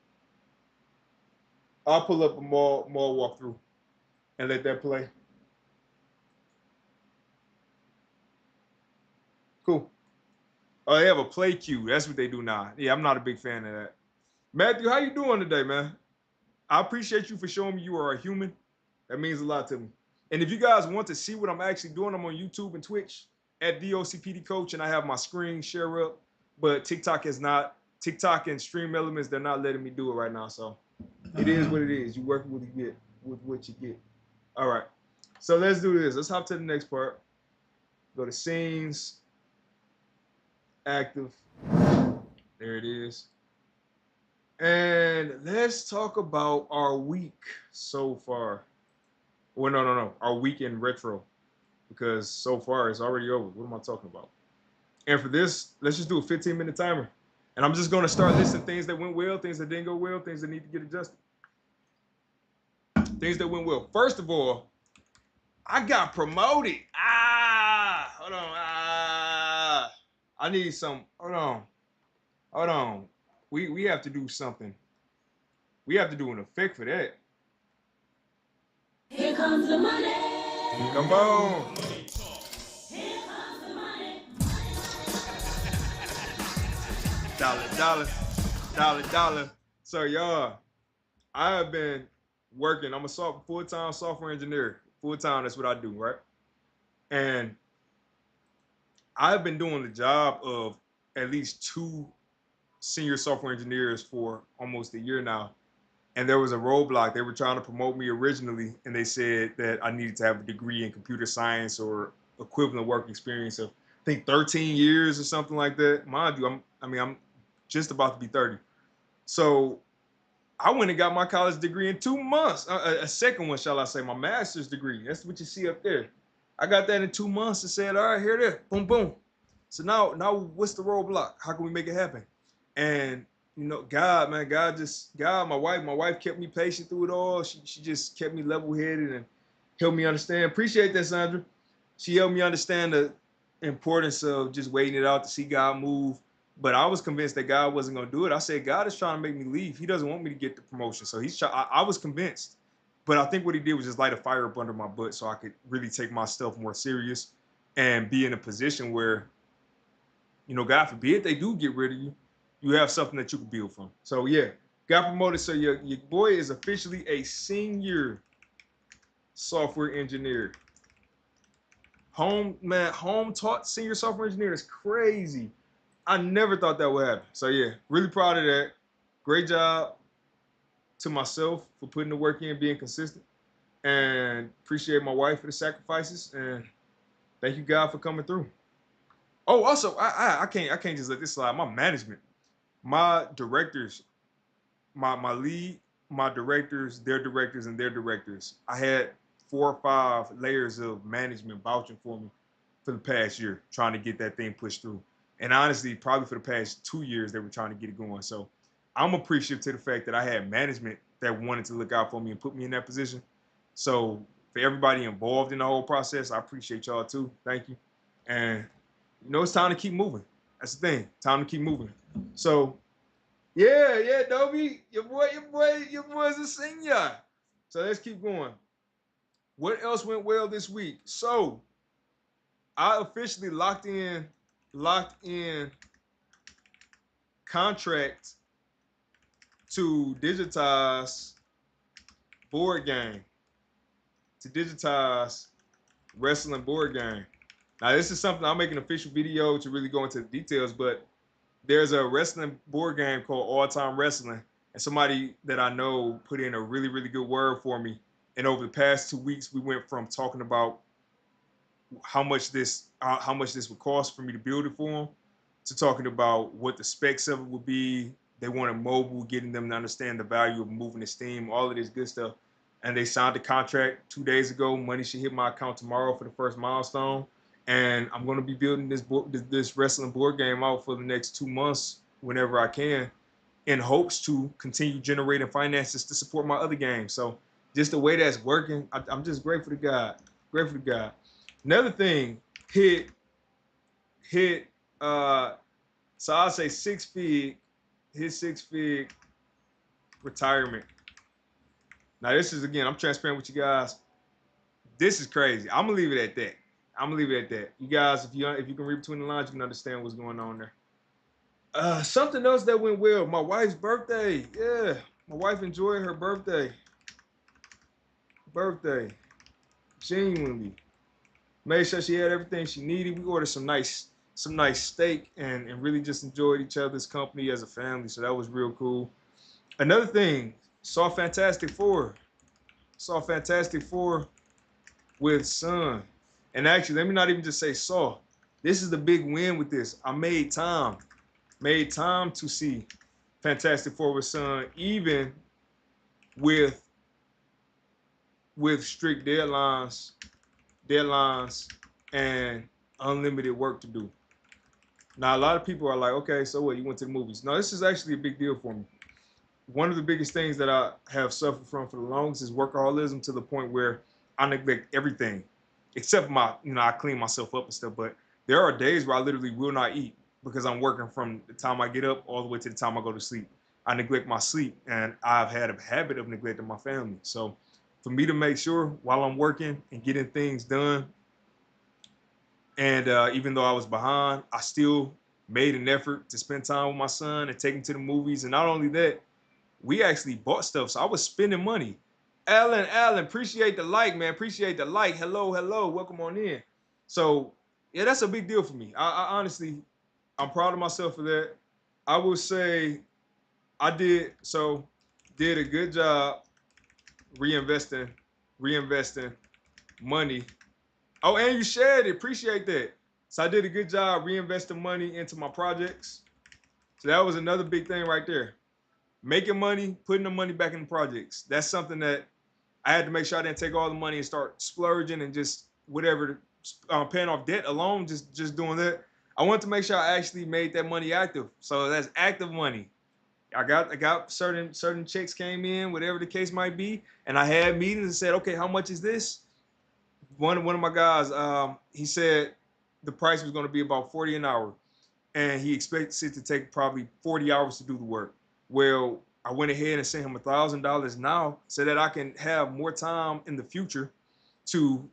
I'll pull up a mall walkthrough and let that play. Cool. Oh, they have a play queue. That's what they do now. Yeah, I'm not a big fan of that. Matthew, how you doing today, man? I appreciate you for showing me you are a human. That means a lot to me. And if you guys want to see what I'm actually doing, I'm on YouTube and Twitch at the OCPD Coach, and I have my screen share up. But TikTok is not. TikTok and Stream Elements, they're not letting me do it right now. So it is what it is. You work with what you get. With what you get. All right. So let's do this. Let's hop to the next part. Go to scenes, active. There it is. And let's talk about our week so far. Well, no. Our week in retro. Because so far it's already over. What am I talking about? And for this, let's just do a 15-minute timer. And I'm just going to start listing things that went well, things that didn't go well, things that need to get adjusted. Things that went well. First of all, I got promoted. Hold on. I need some. Hold on. We have to do something. We have to do an effect for that. Here comes the money. Come on. Here comes the money. Dollar. So y'all, I have been working. I'm a full-time software engineer. Full-time, that's what I do, right? And I've been doing the job of at least 2 senior software engineers for almost a year now. And there was a roadblock. They were trying to promote me originally, and they said that I needed to have a degree in computer science or equivalent work experience of, I think, 13 years or something like that. Mind you, I'm just about to be 30. So I went and got my college degree in 2 months. A second one, shall I say, my master's degree. That's what you see up there. I got that in 2 months and said, all right, here it is. Boom, boom. So now what's the roadblock? How can we make it happen? And you know, God, my wife kept me patient through it all. She just kept me level-headed and helped me understand. Appreciate that, Sandra. She helped me understand the importance of just waiting it out to see God move. But I was convinced that God wasn't going to do it. I said, God is trying to make me leave. He doesn't want me to get the promotion. So I was convinced. But I think what he did was just light a fire up under my butt so I could really take my stuff more serious and be in a position where, you know, God forbid they do get rid of you, you have something that you can build from. So yeah, got promoted. So your boy is officially a senior software engineer. Home taught senior software engineer. That's crazy. I never thought that would happen. So yeah, really proud of that. Great job to myself for putting the work in, being consistent, and appreciate my wife for the sacrifices. And thank you, God, for coming through. Oh, also, I can't just let this slide. My management, my directors, my lead, my directors, their directors, and their directors. I had 4 or 5 layers of management vouching for me for the past year, trying to get that thing pushed through. And honestly, probably for the past 2 years, they were trying to get it going. So I'm appreciative to the fact that I had management that wanted to look out for me and put me in that position. So for everybody involved in the whole process, I appreciate y'all too. Thank you. And you know, it's time to keep moving. That's the thing. Time to keep moving. So yeah, Dobie, your boy's a senior. So let's keep going. What else went well this week? So I officially locked in contract to digitize board game, to digitize wrestling board game. Now this is something I'll make an official video to really go into the details, but there's a wrestling board game called All Time Wrestling, and somebody that I know put in a really, really good word for me. And over the past 2 weeks, we went from talking about how much this would cost for me to build it for them, to talking about what the specs of it would be. They wanted mobile, getting them to understand the value of moving the Steam, all of this good stuff. And they signed the contract 2 days ago. Money should hit my account tomorrow for the first milestone. And I'm going to be building this wrestling board game out for the next 2 months whenever I can, in hopes to continue generating finances to support my other games. So just the way that's working, I'm just grateful to God. Grateful to God. Another thing hit so I'll say 6 feet his 6 fig retirement. Now this is again, I'm transparent with you guys. This is crazy. I'm gonna leave it at that. I'm gonna leave it at that. You guys, if you can read between the lines, you can understand what's going on there. Something else that went well. My wife's birthday. Yeah, my wife enjoyed her birthday. Birthday, genuinely. Made sure she had everything she needed. We ordered some nice steak and really just enjoyed each other's company as a family. So that was real cool. Another thing, saw Fantastic Four. Saw Fantastic Four with Son. And actually, let me not even just say saw. This is the big win with this. I made time to see Fantastic Four with Son, even with strict deadlines, and unlimited work to do. Now, a lot of people are like, okay, so what? You went to the movies? No, this is actually a big deal for me. One of the biggest things that I have suffered from for the longest is workaholism, to the point where I neglect everything except I clean myself up and stuff. But there are days where I literally will not eat because I'm working from the time I get up all the way to the time I go to sleep. I neglect my sleep, and I've had a habit of neglecting my family. So for me to make sure while I'm working and getting things done, and even though I was behind, I still made an effort to spend time with my son and take him to the movies. And not only that, we actually bought stuff. So I was spending money. Alan, appreciate the like, man. Appreciate the like. Hello. Welcome on in. So, yeah, that's a big deal for me. I honestly, I'm proud of myself for that. I will say I did a good job reinvesting money. Oh, and you shared it. Appreciate that. So I did a good job reinvesting money into my projects. So that was another big thing right there. Making money, putting the money back in the projects. That's something that I had to make sure I didn't take all the money and start splurging and just whatever, paying off debt alone, just doing that. I wanted to make sure I actually made that money active. So that's active money. I got certain checks came in, whatever the case might be, and I had meetings and said, okay, how much is this? One of my guys, he said the price was going to be about 40 an hour, and he expects it to take probably 40 hours to do the work. Well, I went ahead and sent him $1,000 now so that I can have more time in the future to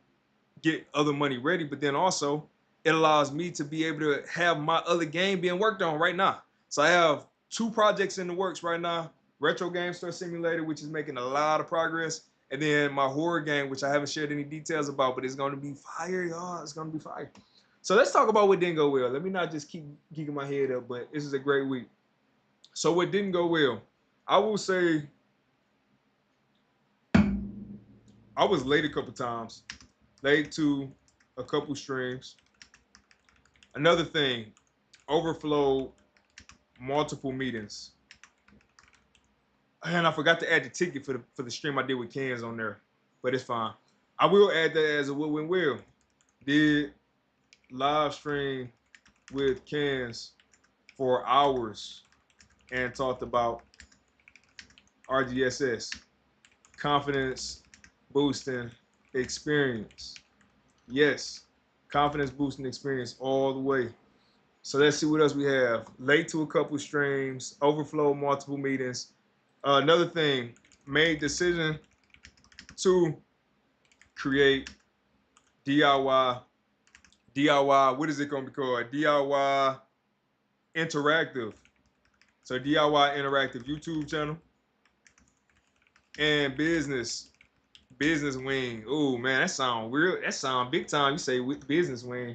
get other money ready. But then also, it allows me to be able to have my other game being worked on right now. So I have 2 projects in the works right now. Retro Game Store Simulator, which is making a lot of progress. And then my horror game, which I haven't shared any details about, but it's going to be fire, y'all. It's going to be fire. So let's talk about what didn't go well. Let me not just keep geeking my head up, but this is a great week. So what didn't go well? I will say I was late a couple times, late to a couple streams. Another thing, overflow multiple meetings. And I forgot to add the ticket for the stream I did with Cans on there, but it's fine. I will add that as a what went well. Did live stream with Cans for hours and talked about RGSS, confidence boosting experience. Yes, confidence boosting experience all the way. So let's see what else we have. Late to a couple streams, overflow multiple meetings. Another thing, made decision to create DIY. DIY, what is it going to be called? DIY Interactive. So DIY Interactive YouTube channel and business wing. Oh man, that sound real. That sound big time. You say with business wing.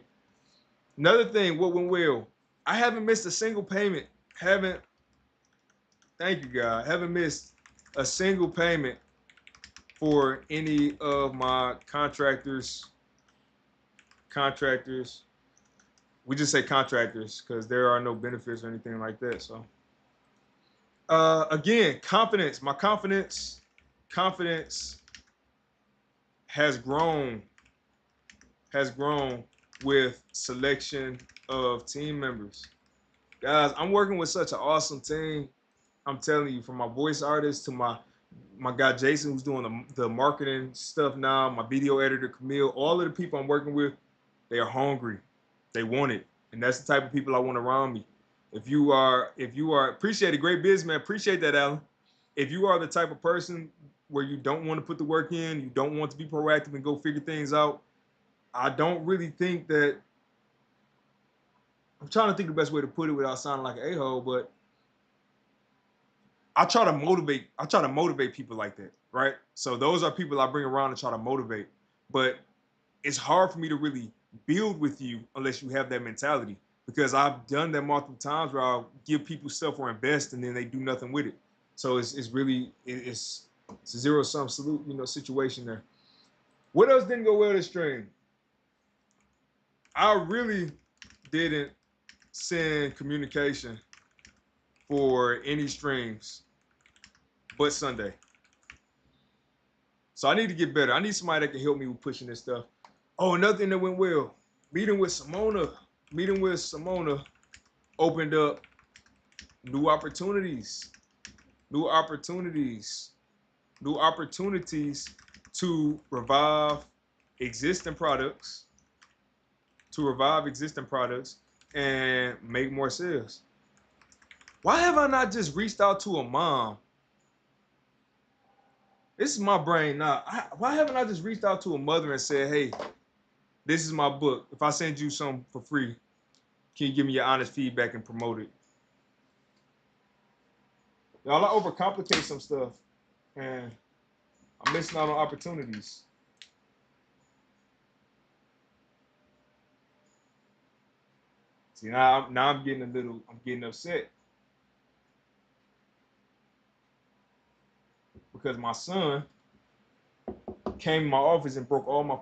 Another thing, what went well? I haven't missed a single payment. Haven't. Thank you, God. Haven't missed a single payment for any of my contractors. Contractors. We just say contractors because there are no benefits or anything like that. So, again, confidence. My confidence has grown with selection of team members. Guys, I'm working with such an awesome team. I'm telling you, from my voice artist to my guy Jason, who's doing the marketing stuff now, my video editor Camille, all of the people I'm working with, they are hungry. They want it. And that's the type of people I want around me. Appreciate it, great businessman. Appreciate that, Alan. If you are the type of person where you don't want to put the work in, you don't want to be proactive and go figure things out, I don't really think that. I'm trying to think the best way to put it without sounding like an a-hole, but I try to motivate. I try to motivate people like that, right? So those are people I bring around and try to motivate. But it's hard for me to really build with you unless you have that mentality. Because I've done that multiple times where I'll give people stuff or invest and then they do nothing with it. So it's really it's a zero sum salute, situation there. What else didn't go well this stream? I really didn't send communication for any streams but Sunday. So I need to get better. I need somebody that can help me with pushing this stuff. Oh, another thing that went well. Meeting with Simona. Meeting with Simona opened up new opportunities. New opportunities. New opportunities to revive existing products. To revive existing products and make more sales. Why have I not just reached out to a mom? This is my brain now. Why haven't I just reached out to a mother and said, hey, this is my book. If I send you some for free, can you give me your honest feedback and promote it? Y'all, I overcomplicate some stuff, and I'm missing out on opportunities. See, now I'm getting upset because my son came in my office and broke all my.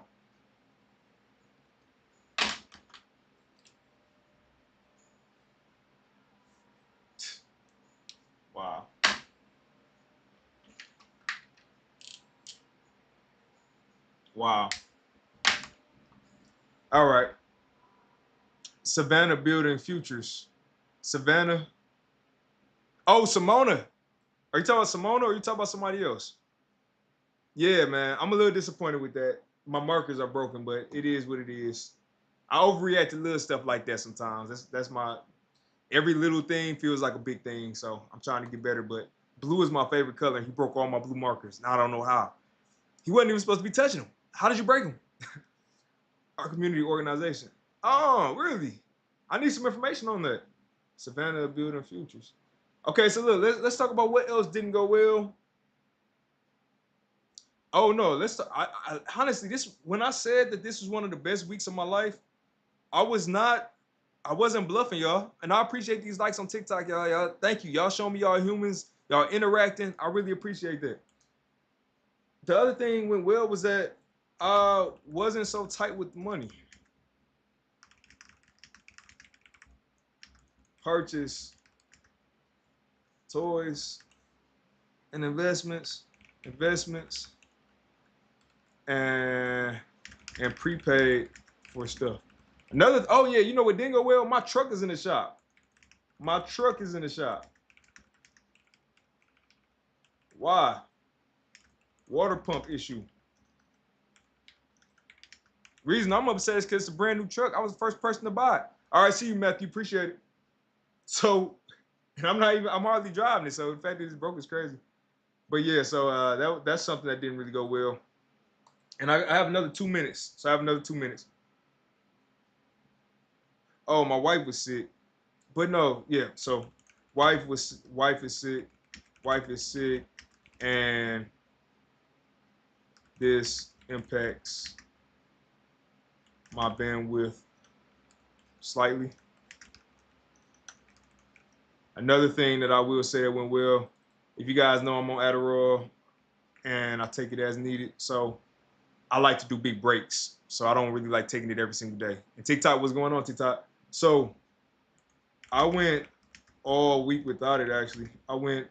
Wow. Wow. All right. Savannah building futures. Savannah. Oh, Simona. Are you talking about Simona or are you talking about somebody else? Yeah, man. I'm a little disappointed with that. My markers are broken, but it is what it is. I overreact to little stuff like that sometimes. That's my every little thing feels like a big thing. So I'm trying to get better. But blue is my favorite color. He broke all my blue markers. Now I don't know how. He wasn't even supposed to be touching them. How did you break them? Our community organization. Oh, really? I need some information on that. Savannah building futures. Okay, so look, let's talk about what else didn't go well. Oh no, let's. Honestly, this when I said that this was one of the best weeks of my life, I was not. I wasn't bluffing, y'all. And I appreciate these likes on TikTok, y'all. Y'all, thank you. Y'all showing me y'all humans. Y'all interacting. I really appreciate that. The other thing went well was that I wasn't so tight with money. Purchase toys and investments, and prepaid for stuff. Another. Oh yeah, you know what didn't go well? My truck is in the shop. My truck is in the shop. Why? Water pump issue. Reason I'm upset is because it's a brand new truck. I was the first person to buy it. All right, see you, Matthew. Appreciate it. So, and I'm hardly driving it. So the fact that it's broke is crazy. But yeah, so that's something that didn't really go well. And I have another 2 minutes. So I have another 2 minutes. Oh, my wife was sick. But no, yeah. So wife is sick. Wife is sick. And this impacts my bandwidth slightly. Another thing that I will say that went well, if you guys know I'm on Adderall and I take it as needed. So I like to do big breaks. So I don't really like taking it every single day. And TikTok, what's going on, TikTok? So I went all week without it, actually. I went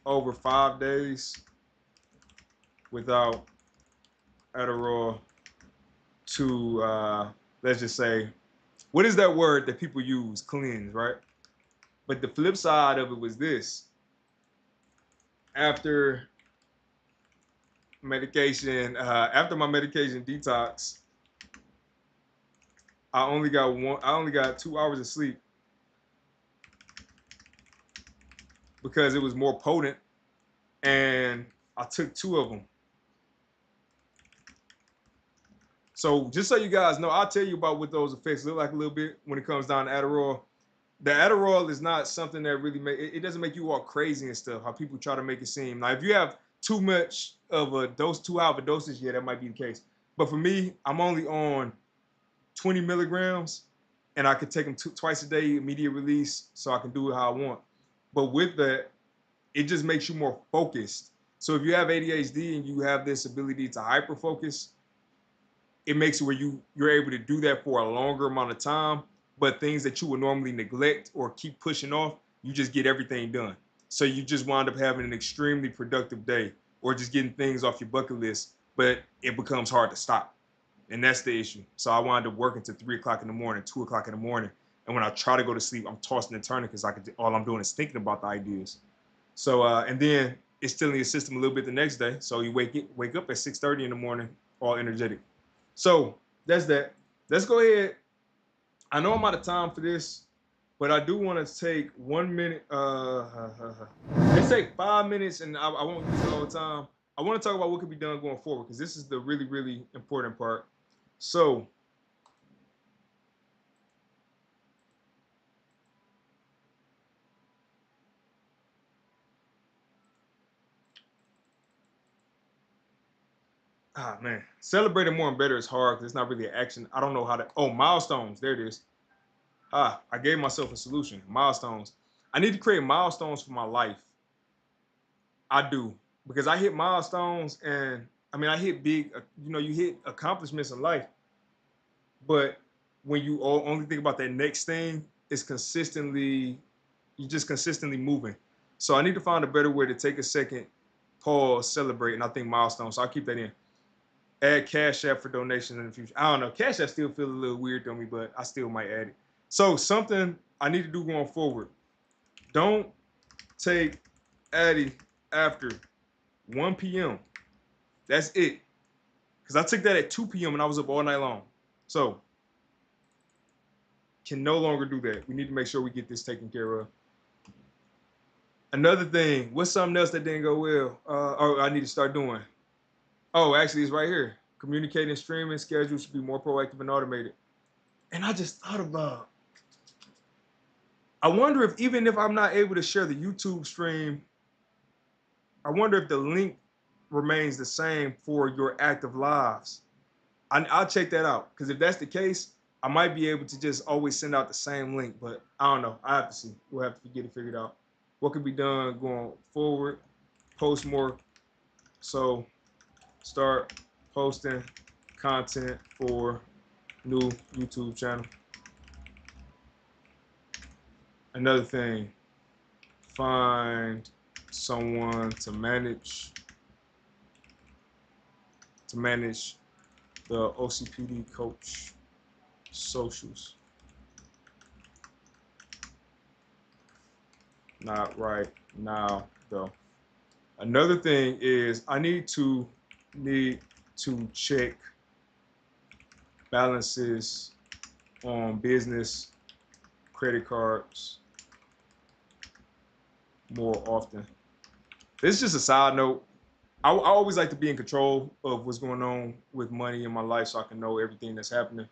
over 5 days without Adderall to, let's just say, what is that word that people use? Cleanse, right? But the flip side of it was this. After after my medication detox, I only got 2 hours of sleep. because it was more potent, and I took 2 of them. So just so you guys know, I'll tell you about what those effects look like a little bit when it comes down to Adderall. The Adderall is not something that really it doesn't make you all crazy and stuff, how people try to make it seem. Now, if you have too much of a dose, too high of a dosage, yeah, that might be the case. But for me, I'm only on 20 milligrams, and I can take them twice a day, immediate release, so I can do it how I want. But with that, it just makes you more focused. So if you have ADHD and you have this ability to hyper focus, it makes it where you're able to do that for a longer amount of time, but things that you would normally neglect or keep pushing off, you just get everything done. So you just wind up having an extremely productive day, or just getting things off your bucket list, but it becomes hard to stop. And that's the issue. So I wind up working to 3 o'clock in the morning, 2 o'clock in the morning. And when I try to go to sleep, I'm tossing and turning because all I'm doing is thinking about the ideas. So and then it's still in your system a little bit the next day. So you wake up at 6:30 in the morning, all energetic. So that's that. Let's go ahead. I know I'm out of time for this, but I do want to take 1 minute. Let's take 5 minutes, and I won't use it all the time. I want to talk about what could be done going forward because this is the really, really important part. So, man, celebrating more and better is hard because it's not really an action. I don't know how to. Oh, milestones. There it is. I gave myself a solution. Milestones. I need to create milestones for my life. I do, because I hit milestones, and I mean I hit big. You hit accomplishments in life, but when you only think about that next thing, it's consistently you're just consistently moving. So I need to find a better way to take a second, pause, celebrate, and I think milestones. So I'll keep that in. Add Cash App for donations in the future. I don't know. Cash App still feels a little weird to me, but I still might add it. So something I need to do going forward. Don't take Addy after 1 p.m. That's it. Because I took that at 2 p.m. and I was up all night long. So can no longer do that. We need to make sure we get this taken care of. Another thing, what's something else that didn't go well? I need to start doing. Oh, actually, it's right here. Communicating streaming schedules should be more proactive and automated. And I just thought about, I wonder if even if I'm not able to share the YouTube stream, I wonder if the link remains the same for your active lives. I'll check that out, because if that's the case, I might be able to just always send out the same link, but I don't know. I have to see. We'll have to get it figured out. What could be done going forward? Post more. So start posting content for new YouTube channel. Another thing, find someone to manage the OCPD coach socials. Not right now though. Another thing is I need to check balances on business credit cards more often. This is just a side note. I always like to be in control of what's going on with money in my life so I can know everything that's happening.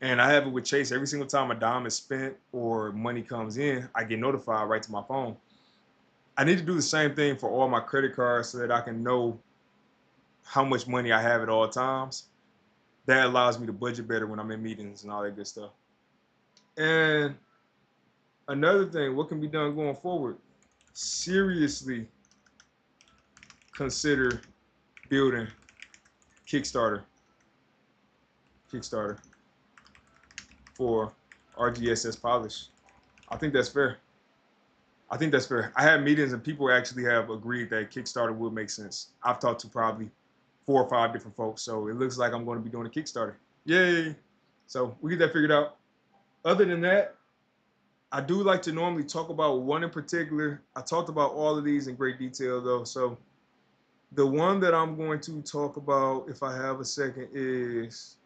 And I have it with Chase. Every single time a dime is spent or money comes in, I get notified right to my phone. I need to do the same thing for all my credit cards so that I can know how much money I have at all times. That allows me to budget better when I'm in meetings and all that good stuff. And another thing, what can be done going forward? Seriously consider building Kickstarter for RGSS Polish. I think that's fair. I had meetings and people actually have agreed that Kickstarter would make sense. I've talked to probably 4 or 5 different folks, so it looks like I'm going to be doing a Kickstarter. Yay! So we get that figured out. Other than that, I do like to normally talk about one in particular. I talked about all of these in great detail though. So the one that I'm going to talk about, if I have a second, is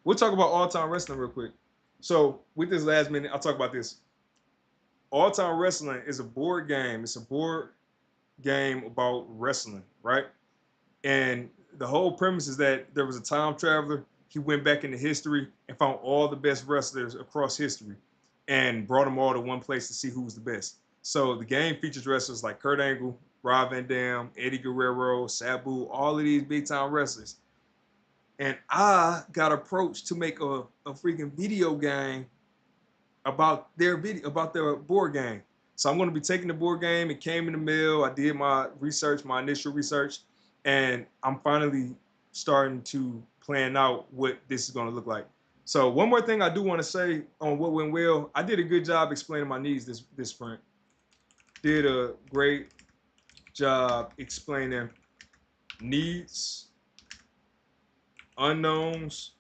We'll talk about all-time wrestling real quick. So with this last minute, I'll talk about this. All-time wrestling is a board game. It's a board game about wrestling, right? And the whole premise is that there was a time traveler. He went back into history and found all the best wrestlers across history and brought them all to one place to see who was the best. So the game features wrestlers like Kurt Angle, Rob Van Dam, Eddie Guerrero, Sabu, all of these big time wrestlers. And I got approached to make a freaking video game about their board game. So I'm going to be taking the board game. It came in the mail. I did my research, my initial research, and I'm finally starting to plan out what this is going to look like. So one more thing I do want to say on what went well. I did a good job explaining my needs this sprint. Did a great job explaining needs, unknowns,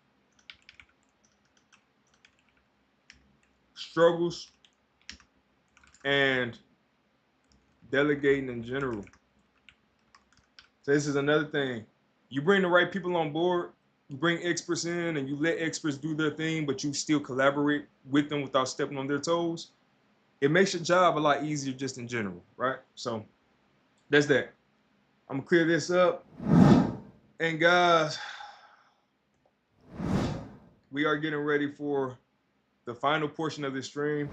struggles, and delegating in general. So this is another thing. You bring the right people on board, you bring experts in and you let experts do their thing, but you still collaborate with them without stepping on their toes. It makes your job a lot easier just in general, right? So that's that. I'm gonna clear this up. And guys, we are getting ready for the final portion of this stream,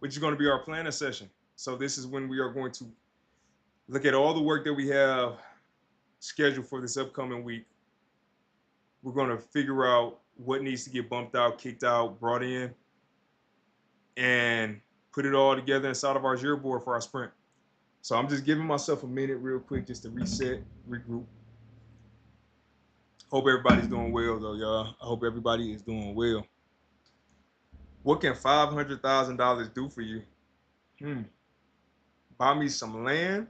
which is going to be our planning session. So this is when we are going to look at all the work that we have scheduled for this upcoming week. We're going to figure out what needs to get bumped out, kicked out, brought in, and put it all together inside of our Jira board for our sprint. So I'm just giving myself a minute real quick just to reset, regroup. Hope everybody's doing well though, y'all. I hope everybody is doing well. What can $500,000 do for you? Buy me some land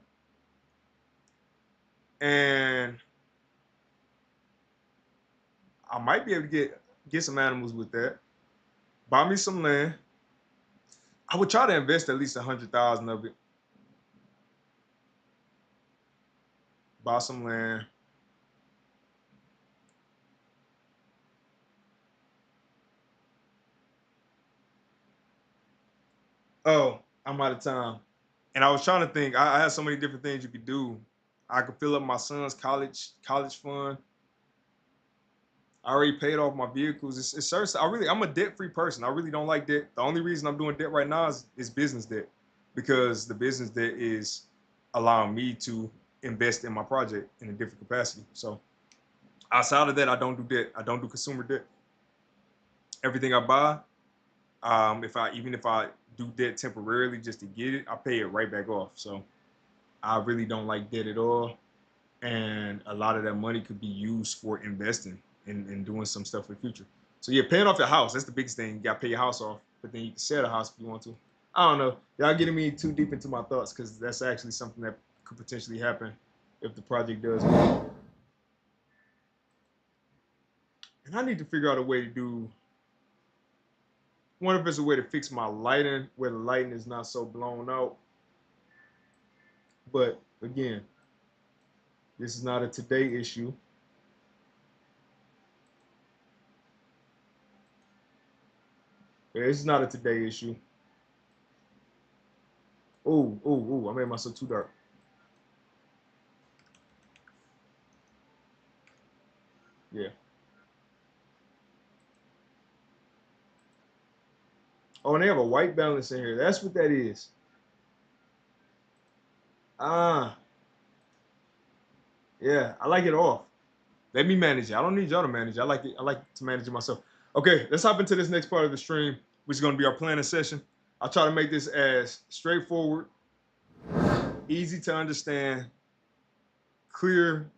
and I might be able to get some animals with that. Buy me some land. I would try to invest at least 100,000 of it. Buy some land. Oh, I'm out of time. And I was trying to think. I had so many different things you could do. I could fill up my son's college fund. I already paid off my vehicles. I'm a debt-free person. I really don't like debt. The only reason I'm doing debt right now is business debt, because the business debt is allowing me to invest in my project in a different capacity. So outside of that, I don't do debt. I don't do consumer debt. Everything I buy, even if I do debt temporarily just to get it, I pay it right back off. So I really don't like debt at all. And a lot of that money could be used for investing and doing some stuff for the future. So yeah, paying off your house, that's the biggest thing. You gotta pay your house off, but then you can sell the house if you want to. I don't know. Y'all getting me too deep into my thoughts because that's actually something that could potentially happen if the project does well. And I need to figure out a way to do, I wonder if there's a way to fix my lighting where the lighting is not so blown out. But again, this is not a today issue. This is not a today issue. I made myself too dark. Yeah. Oh, and they have a white balance in here. That's what that is. Yeah, I like it off. Let me manage it. I don't need y'all to manage it. I like it. I like to manage it myself. Okay, let's hop into this next part of the stream, which is going to be our planning session. I'll try to make this as straightforward, easy to understand, clear,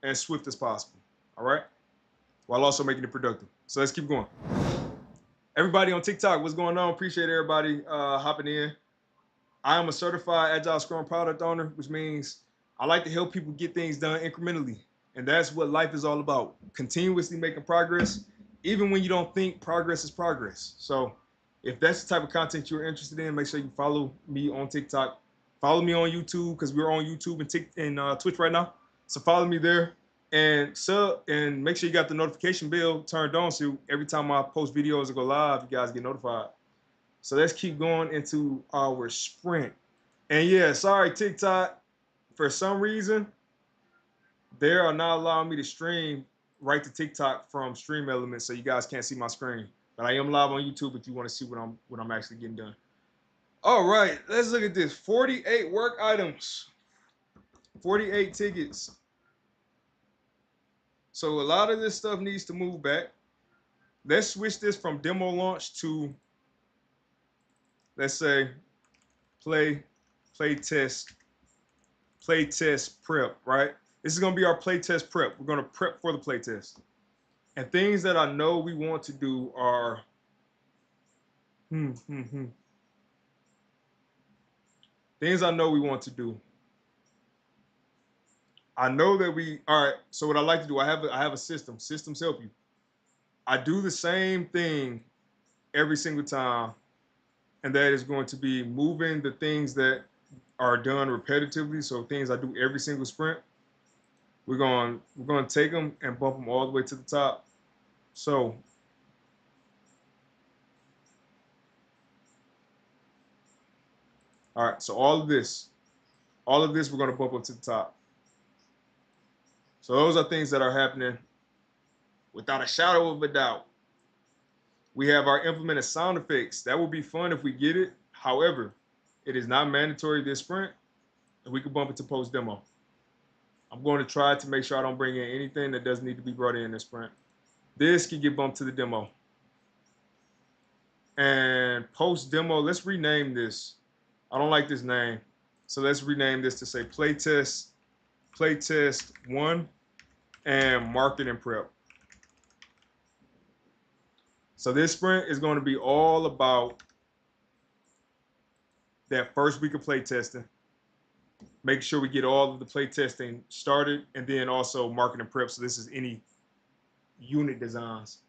and swift as possible. All right? While also making it productive. So let's keep going. Everybody on TikTok, what's going on? Appreciate everybody hopping in. I am a certified Agile Scrum product owner, which means I like to help people get things done incrementally. And that's what life is all about. Continuously making progress, even when you don't think progress is progress. So if that's the type of content you're interested in, make sure you follow me on TikTok. Follow me on YouTube, because we're on YouTube and Twitch right now. So follow me there. and sub, and make sure you got the notification bell turned on so every time I post videos or go live, you guys get notified. So let's keep going into our sprint. And yeah, sorry TikTok, for some reason they are not allowing me to stream right to TikTok from Stream Elements, so you guys can't see my screen. But I am live on YouTube if you want to see what I'm actually getting done. All right, let's look at this. 48 work items, 48 tickets. So a lot of this stuff needs to move back. Let's switch this from demo launch to, let's say, play, play test, play test prep, right? This is gonna be our play test prep. We're gonna prep for the play test. And things that I know we want to do are, things I know we want to do. I know that all right, so what I like to do, I have a system. Systems help you. I do the same thing every single time, and that is going to be moving the things that are done repetitively. So things I do every single sprint, we're going to take them and bump them all the way to the top. So all right, so all of this we're going to bump up to the top. So those are things that are happening without a shadow of a doubt. We have our implemented sound effects. That will be fun if we get it. However, it is not mandatory this sprint, and we can bump it to post demo. I'm going to try to make sure I don't bring in anything that doesn't need to be brought in this sprint. This can get bumped to the demo. And post demo, let's rename this. I don't like this name. So let's rename this to say playtest 1 and marketing prep. So this sprint is going to be all about that first week of play testing, making sure we get all of the play testing started, and then also marketing prep. So this is any unit designs.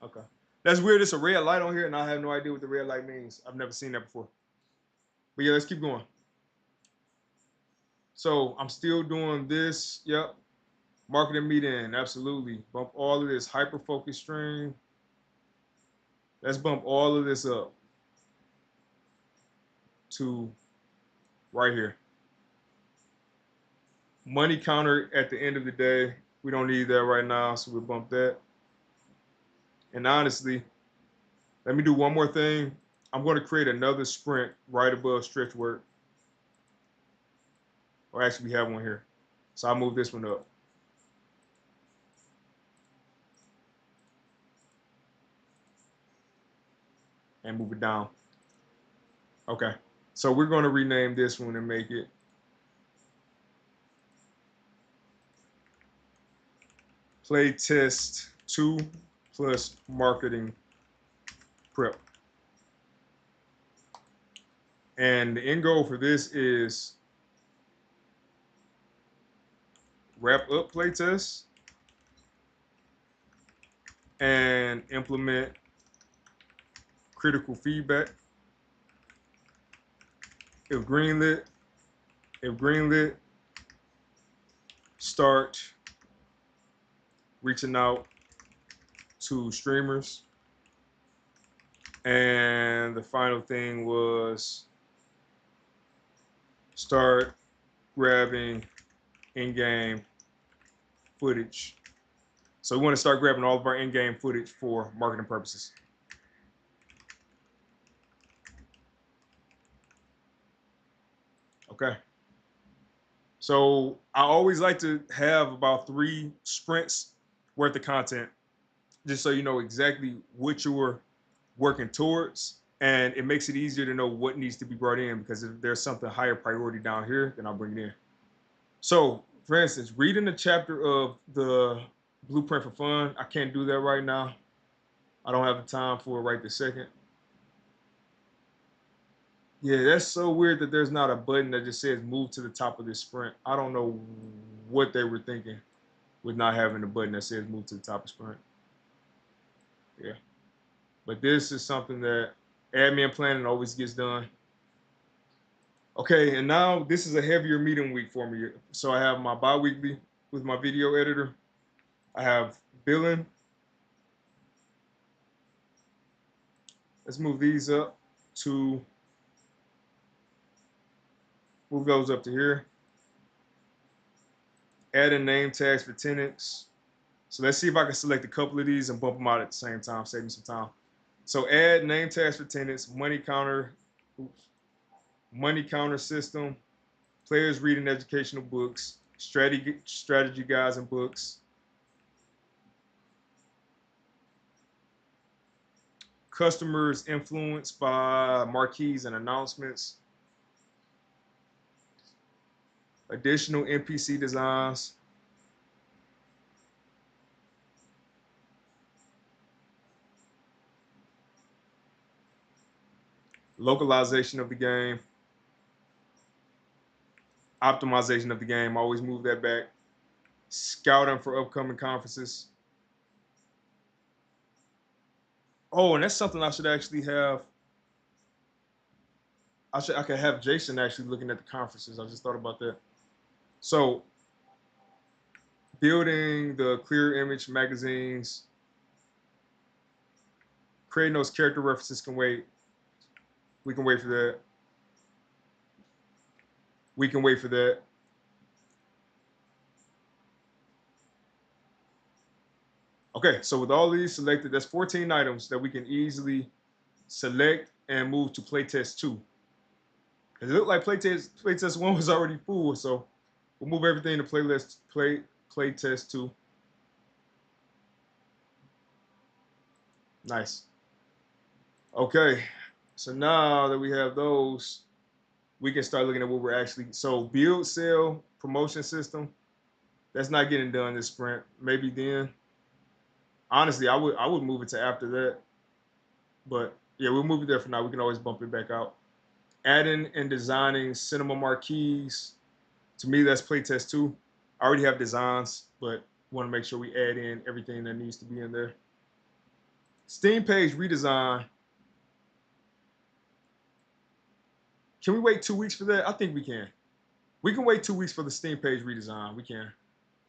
Okay. That's weird. It's a red light on here, and I have no idea what the red light means. I've never seen that before. But yeah, let's keep going. So I'm still doing this. Yep. Marketing meeting. Absolutely. Bump all of this. Hyper focus stream. Let's bump all of this up to right here. Money counter at the end of the day. We don't need that right now, so we'll bump that. And honestly, let me do one more thing. I'm going to create another sprint right above stretch work. Or actually, we have one here. So I'll move this one up. And move it down. Okay. So we're going to rename this one and make it play test 2 plus marketing prep. And the end goal for this is wrap up playtests and implement critical feedback. If greenlit, start reaching out to streamers. And the final thing was start grabbing in-game footage. So we want to start grabbing all of our in-game footage for marketing purposes. Okay. So I always like to have about 3 sprints worth of content, just so you know exactly what you're working towards. And it makes it easier to know what needs to be brought in, because if there's something higher priority down here, then I'll bring it in. So, for instance, reading a chapter of the Blueprint for Fun, I can't do that right now. I don't have the time for it right this second. Yeah, that's so weird that there's not a button that just says move to the top of this sprint. I don't know what they were thinking with not having a button that says move to the top of sprint. Yeah. But this is something that admin planning always gets done. Okay, and now this is a heavier meeting week for me. So I have my bi-weekly with my video editor. I have billing. Let's move these up to, move those up to here. Add in name tags for tenants. So let's see if I can select a couple of these and bump them out at the same time, save me some time. So add name tags for tenants, money counter, money counter system, players reading educational books, strategy guides and books, customers influenced by marquees and announcements, additional NPC designs, localization of the game, optimization of the game, always move that back, scouting for upcoming conferences. Oh, and that's something I should actually have. I could have Jason actually looking at the conferences. I just thought about that. So building the clear image magazines, creating those character references can wait. We can wait for that. We can wait for that. Okay, so with all these selected, that's 14 items that we can easily select and move to playtest 2. It looked like playtest 1 was already full, so we'll move everything to playtest 2. Nice. Okay, so now that we have those, we can start looking at what we're actually, so build, sell, promotion system. That's not getting done this sprint. Maybe then. Honestly, I would move it to after that. But yeah, we'll move it there for now. We can always bump it back out. Adding and designing cinema marquees. To me, that's playtest 2. I already have designs, but want to make sure we add in everything that needs to be in there. Steam page redesign. Can we wait 2 weeks for that? I think we can. We can wait 2 weeks for the Steam page redesign. We can.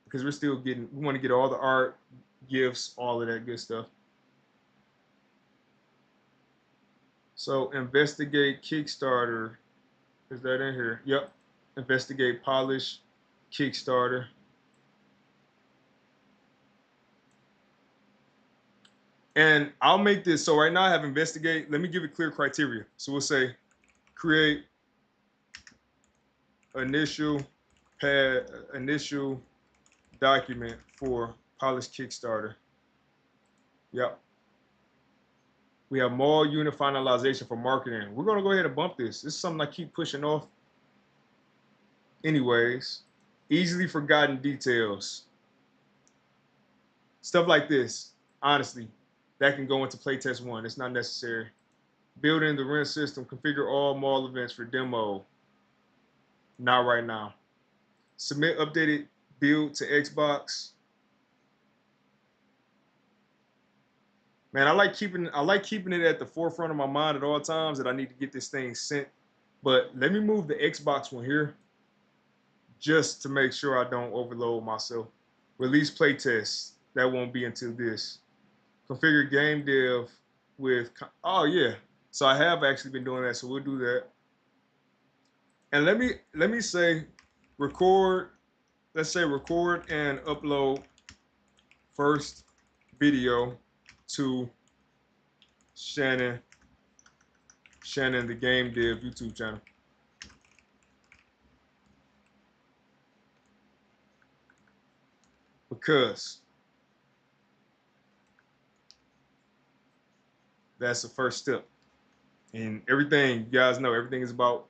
Because we're still getting, we want to get all the art, gifts, all of that good stuff. So investigate Kickstarter. Is that in here? Yep. Investigate polish Kickstarter. And I'll make this, so right now I have investigate. Let me give it clear criteria. So we'll say create initial initial document for polish Kickstarter. Yep. We have mall unit finalization for marketing. We're gonna go ahead and bump this. This is something I keep pushing off. Anyways, easily forgotten details. Stuff like this, honestly, that can go into playtest 1. It's not necessary. Building the rent system, configure all mall events for demo. Not right now. Submit updated build to Xbox. Man, I like keeping it at the forefront of my mind at all times that I need to get this thing sent. But let me move the Xbox one here just to make sure I don't overload myself. Release playtest. That won't be until this. Configure game dev with, oh yeah. So I have actually been doing that, so we'll do that. And let me say record, let's say record and upload first video to Shannon the Game Dev YouTube channel. Because that's the first step. And everything, you guys know, everything is about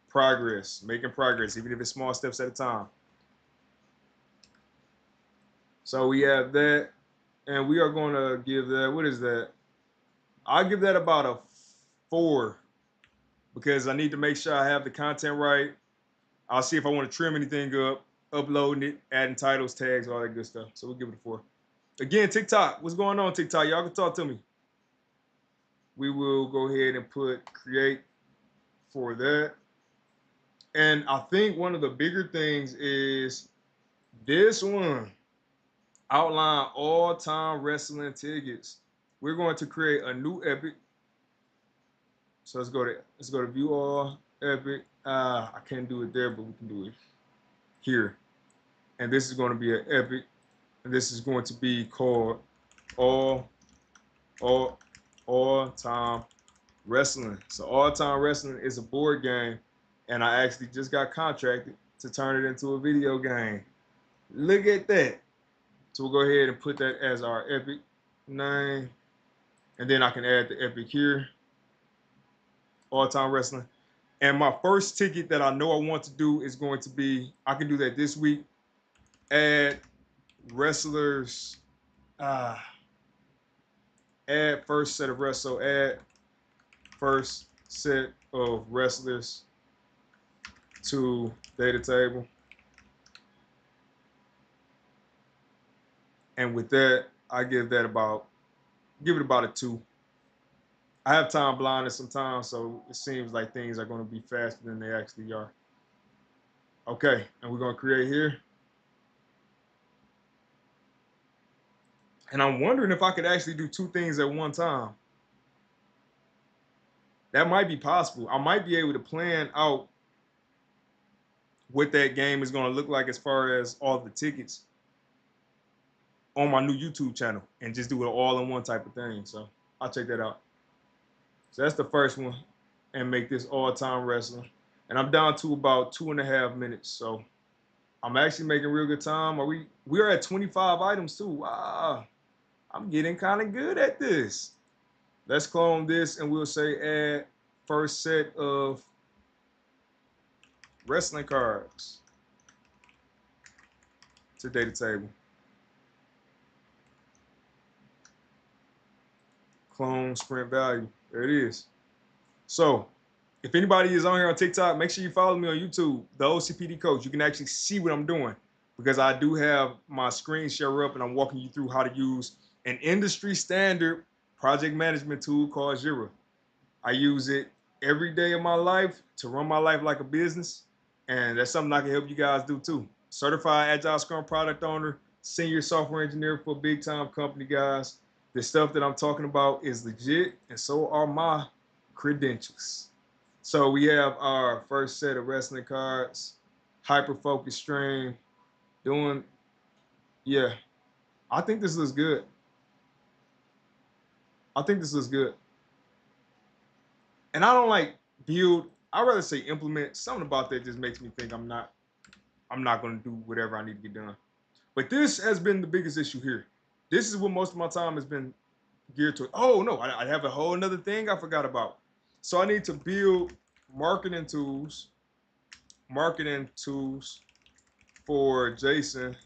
progress, making progress, even if it's small steps at a time. So we have that, and we are going to give that, what is that? I'll give that about a 4 because I need to make sure I have the content right. I'll see if I want to trim anything up, uploading it, adding titles, tags, all that good stuff. So we'll give it a 4. Again, TikTok, what's going on, TikTok? Y'all can talk to me. We will go ahead and put create for that. And I think one of the bigger things is this one outline all-time wrestling tickets. We're going to create a new epic. So let's go to view all epic. I can't do it there, but we can do it here. And this is going to be an epic. And this is going to be called all all all time wrestling. So all time wrestling is a board game, and I actually just got contracted to turn it into a video game. Look at that. So we'll go ahead and put that as our epic name, and then I can add the epic here, all time wrestling. And my first ticket that I know I want to do is going to be, I can do that this week. Add wrestlers, uh, add first set of wrestlers. So add first set of wrestlers to data table. And with that, I give it about a 2. I have time blindness sometimes, so it seems like things are going to be faster than they actually are. Okay, and we're going to create here. And I'm wondering if I could actually do 2 things at one time. That might be possible. I might be able to plan out what that game is going to look like as far as all the tickets on my new YouTube channel and just do it all in one type of thing. So I'll check that out. So that's the first one, and make this all-time wrestling. And I'm down to about 2.5 minutes. So I'm actually making real good time. We are at 25 items too. Wow. I'm getting kind of good at this. Let's clone this and we'll say add first set of wrestling cards to data table. Clone sprint value. There it is. So if anybody is on here on TikTok, make sure you follow me on YouTube, the OCPD coach. You can actually see what I'm doing because I do have my screen share up and I'm walking you through how to use an industry standard project management tool called Jira. I use it every day of my life to run my life like a business. And that's something I can help you guys do too. Certified Agile Scrum product owner, senior software engineer for a big time company, guys. The stuff that I'm talking about is legit, and so are my credentials. So we have our first set of wrestling cards, hyper focus stream, doing, yeah, I think this looks good. I think this looks good. And I don't like build, I'd rather say implement. Something about that just makes me think I'm not going to do whatever I need to get done. But this has been the biggest issue here. This is what most of my time has been geared to. Oh no, I have a whole another thing I forgot about. So I need to build marketing tools for Jason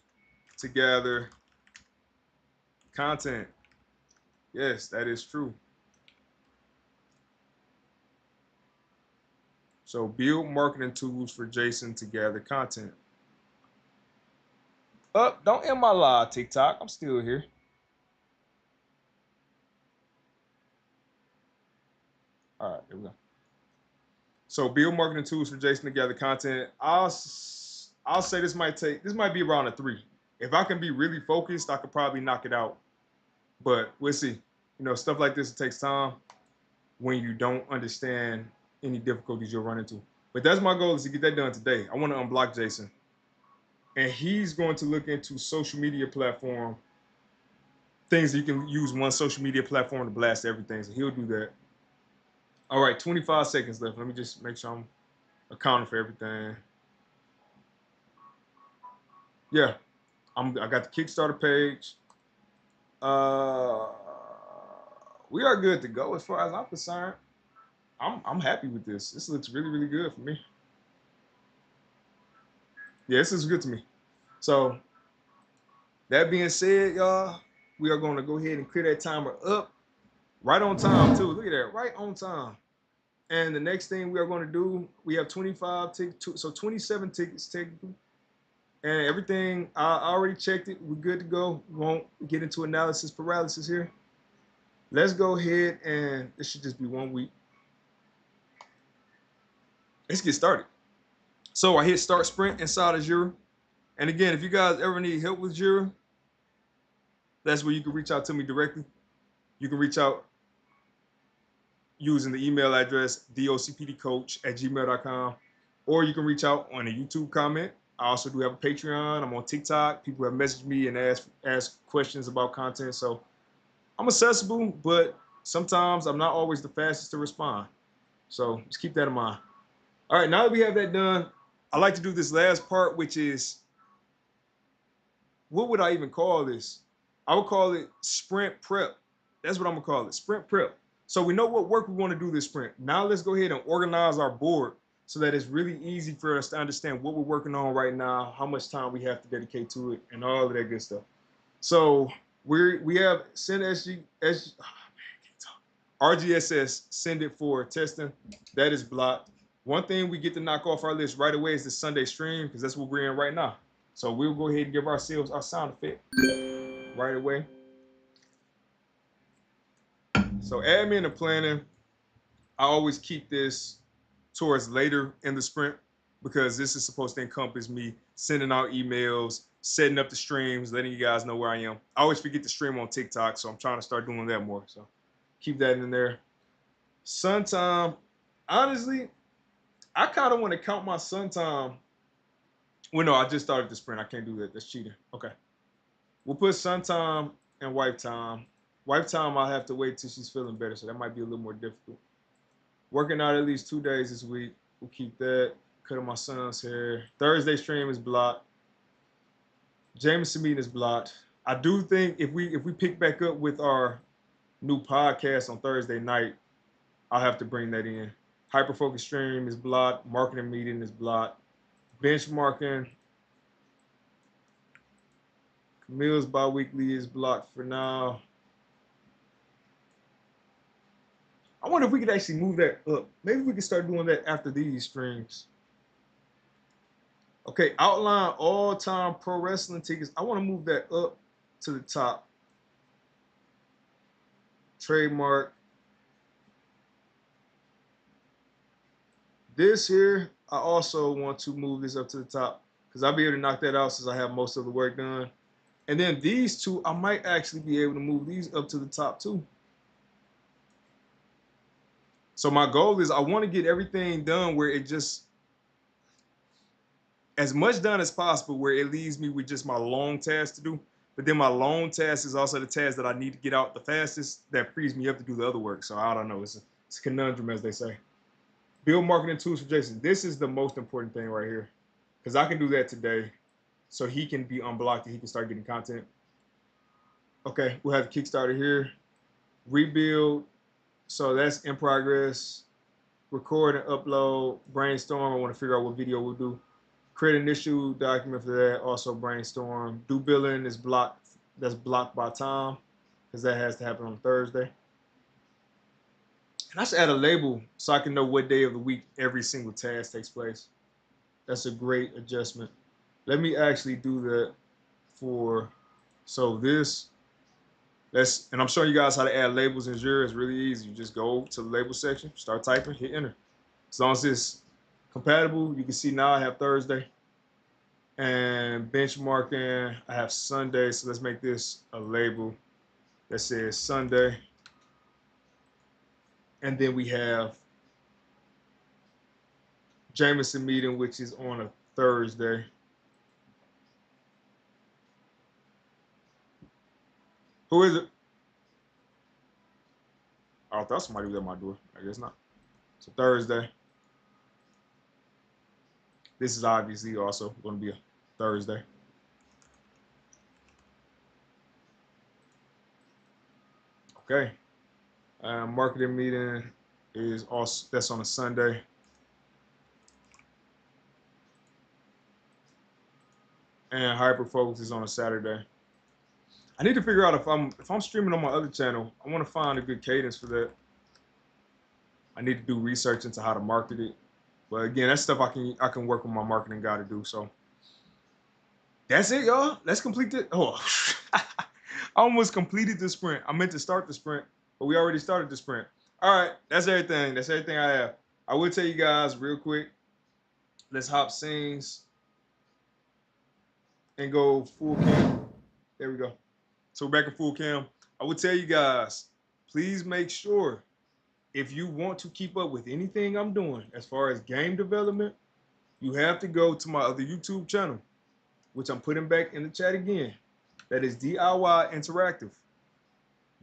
to gather content. Yes, that is true. So build marketing tools for Jason to gather content. Don't end my live, TikTok. I'm still here. All right, here we go. So build marketing tools for Jason to gather content. I'll say this might be around a 3. If I can be really focused, I could probably knock it out. But we'll see. You know, stuff like this, it takes time when you don't understand any difficulties you'll run into. But that's my goal, is to get that done today. I want to unblock Jason. And he's going to look into social media platform, things that you can use one social media platform to blast everything. So he'll do that. All right, 25 seconds left. Let me just make sure I'm accounting for everything. Yeah, I got the Kickstarter page. We are good to go as far as I'm concerned. I'm happy with this. This looks really, really good for me. Yeah, this is good to me. So that being said, y'all, we are going to go ahead and clear that timer up right on time too. Look at that, right on time. And the next thing we are going to do, we have 25 tickets, so 27 tickets technically. And everything, I already checked it. We're good to go. We won't get into analysis paralysis here. Let's go ahead and this should just be 1 week. Let's get started. So I hit start sprint inside of Jira. And again, if you guys ever need help with Jira, that's where you can reach out to me directly. You can reach out using the email address docpdcoach@gmail.com, or you can reach out on a YouTube comment. I also do have a Patreon. I'm on TikTok. People have messaged me and ask questions about content. So I'm accessible, but sometimes I'm not always the fastest to respond. So just keep that in mind. All right, now that we have that done, I like to do this last part, which is, what would I even call this? I would call it sprint prep. That's what I'm gonna call it, sprint prep. So we know what work we want to do this sprint. Now let's go ahead and organize our board so that it's really easy for us to understand what we're working on right now, how much time we have to dedicate to it, and all of that good stuff. So we have send RGSS, send it for testing. That is blocked. One thing we get to knock off our list right away is the Sunday stream, because that's what we're in right now. So we'll go ahead and give ourselves our sound effect right away. So admin and planning, I always keep this towards later in the sprint, because this is supposed to encompass me sending out emails, setting up the streams, letting you guys know where I am. I always forget to stream on TikTok, so I'm trying to start doing that more. So keep that in there. Sun time, honestly, I kind of want to count my sun time. Well, no, I just started the sprint. I can't do that. That's cheating. Okay. We'll put sun time and wife time. Wife time, I'll have to wait till she's feeling better, so that might be a little more difficult. Working out at least 2 days this week. We'll keep that. Cutting my son's hair. Thursday stream is blocked. Jameson meeting is blocked. I do think if we pick back up with our new podcast on Thursday night, I'll have to bring that in. Hyperfocus stream is blocked. Marketing meeting is blocked. Benchmarking. Camille's bi-weekly is blocked for now. I wonder if we could actually move that up. Maybe we could start doing that after these streams. Okay, outline all-time pro wrestling tickets. I want to move that up to the top. Trademark. This here, I also want to move this up to the top, because I'll be able to knock that out since I have most of the work done. And then these two, I might actually be able to move these up to the top too. So my goal is I want to get everything done where it just, as much done as possible, where it leaves me with just my long task to do. But then my long task is also the task that I need to get out the fastest, that frees me up to do the other work. So I don't know. It's a conundrum, as they say. Build marketing tools for Jason. This is the most important thing right here, because I can do that today, so he can be unblocked and he can start getting content. Okay, we'll have the Kickstarter here. Rebuild. So that's in progress. Record and upload. Brainstorm. I want to figure out what video we'll do. Create an issue document for that. Also brainstorm. Do billing is blocked. That's blocked by time, because that has to happen on Thursday. And I should add a label so I can know what day of the week every single task takes place. That's a great adjustment. Let me actually do that for, so this, and I'm showing you guys how to add labels in Jira. It's really easy. You just go to the label section, start typing, hit enter. As long as it's compatible, you can see now I have Thursday. And benchmarking, I have Sunday. So let's make this a label that says Sunday. And then we have Jameson meeting, which is on a Thursday. Who is it? Oh, I thought somebody was at my door. I guess not. So Thursday. This is obviously also going to be a Thursday. Okay. Marketing meeting is also, that's on a Sunday. And hyper focus is on a Saturday. I need to figure out if I'm streaming on my other channel, I want to find a good cadence for that. I need to do research into how to market it. But again, that's stuff I can work with my marketing guy to do. So that's it, y'all. Let's complete it. Oh, I almost completed the sprint. I meant to start the sprint, but we already started the sprint. All right, that's everything. That's everything I have. I will tell you guys real quick. Let's hop scenes and go full cam. There we go. So we're back in full cam. I would tell you guys, please make sure if you want to keep up with anything I'm doing as far as game development, you have to go to my other YouTube channel, which I'm putting back in the chat again. That is DIY Interactive.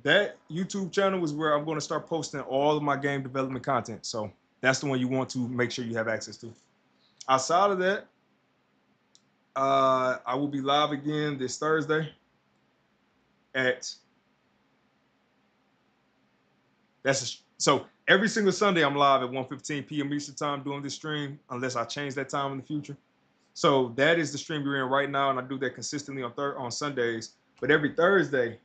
That YouTube channel is where I'm going to start posting all of my game development content. So that's the one you want to make sure you have access to. Outside of that, I will be live again this Thursday so every single Sunday I'm live at 1:15 p.m. Eastern time doing this stream, unless I change that time in the future. So that is the stream you're in right now, and I do that consistently on Sundays. But every Thursday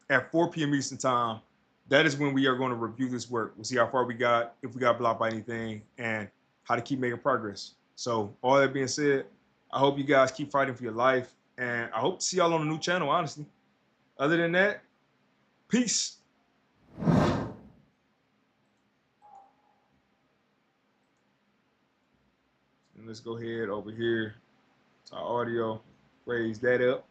at 4 p.m. Eastern time, that is when we are going to review this work. We'll see how far we got, if we got blocked by anything, and how to keep making progress. So all that being said, I hope you guys keep fighting for your life, and I hope to see y'all on the new channel, honestly. Other than that, peace. And let's go ahead over here to our audio, raise that up.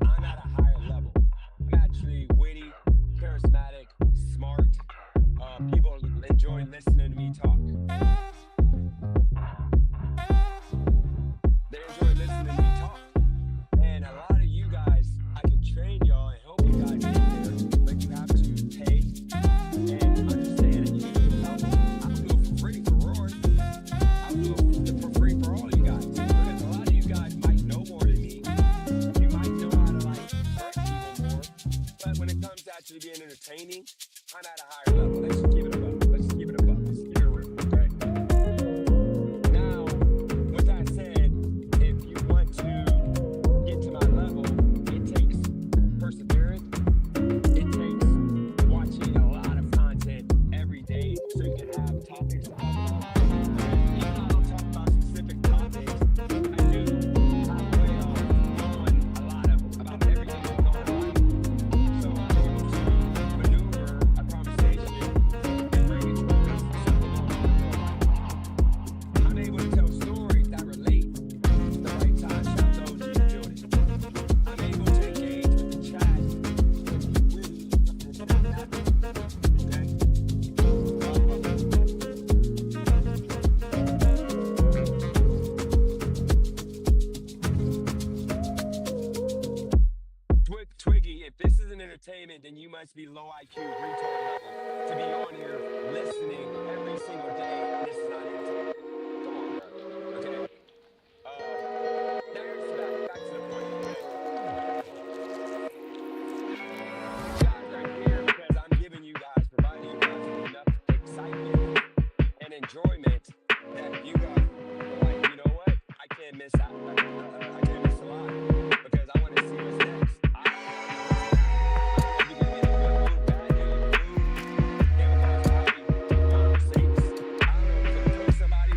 I'm at a higher level. I'm actually witty, charismatic, smart. People enjoy listening to me talk. They enjoy listening to me talk. And a lot of you guys, I can train y'all and help you guys get there, but you have to pay and understand that you need to help. I'll do it for free for Rory. I'll do it for free for all you guys. Because a lot of you guys might know more than me. You might know how to like hurt people more. But when it comes to actually being entertaining, I'm at a higher level. Let's just give it a buck. Let's just give it a buck. Let's give it a rip. Okay. Now, with that said, if you want to get to my level, it takes perseverance. It takes watching a lot of content every day so you can have topics to talk about. Even though I don't talk about specific topics, I do have a way of knowing a lot about everything that's going on. So I'm able to maneuver a conversation and bring it to a simple I'm able to tell stories that relate at the right time. Shout out to OG for doing it. I'm able to engage with the chat. Twiggy, if this isn't entertainment, then you must be low IQ, retard level to be on here listening every single day. And this is not entertainment. Come on, bro. Okay. Now here's back to the point. You guys are here because I'm giving you guys, providing you guys with enough excitement and enjoyment that you guys are like, you know what? I can't miss out. I can't miss a lot because I want to see what's next. I don't know if you're gonna be in a good mood, bad mood, and we're gonna have happy conversations. I don't know if it's gonna touch somebody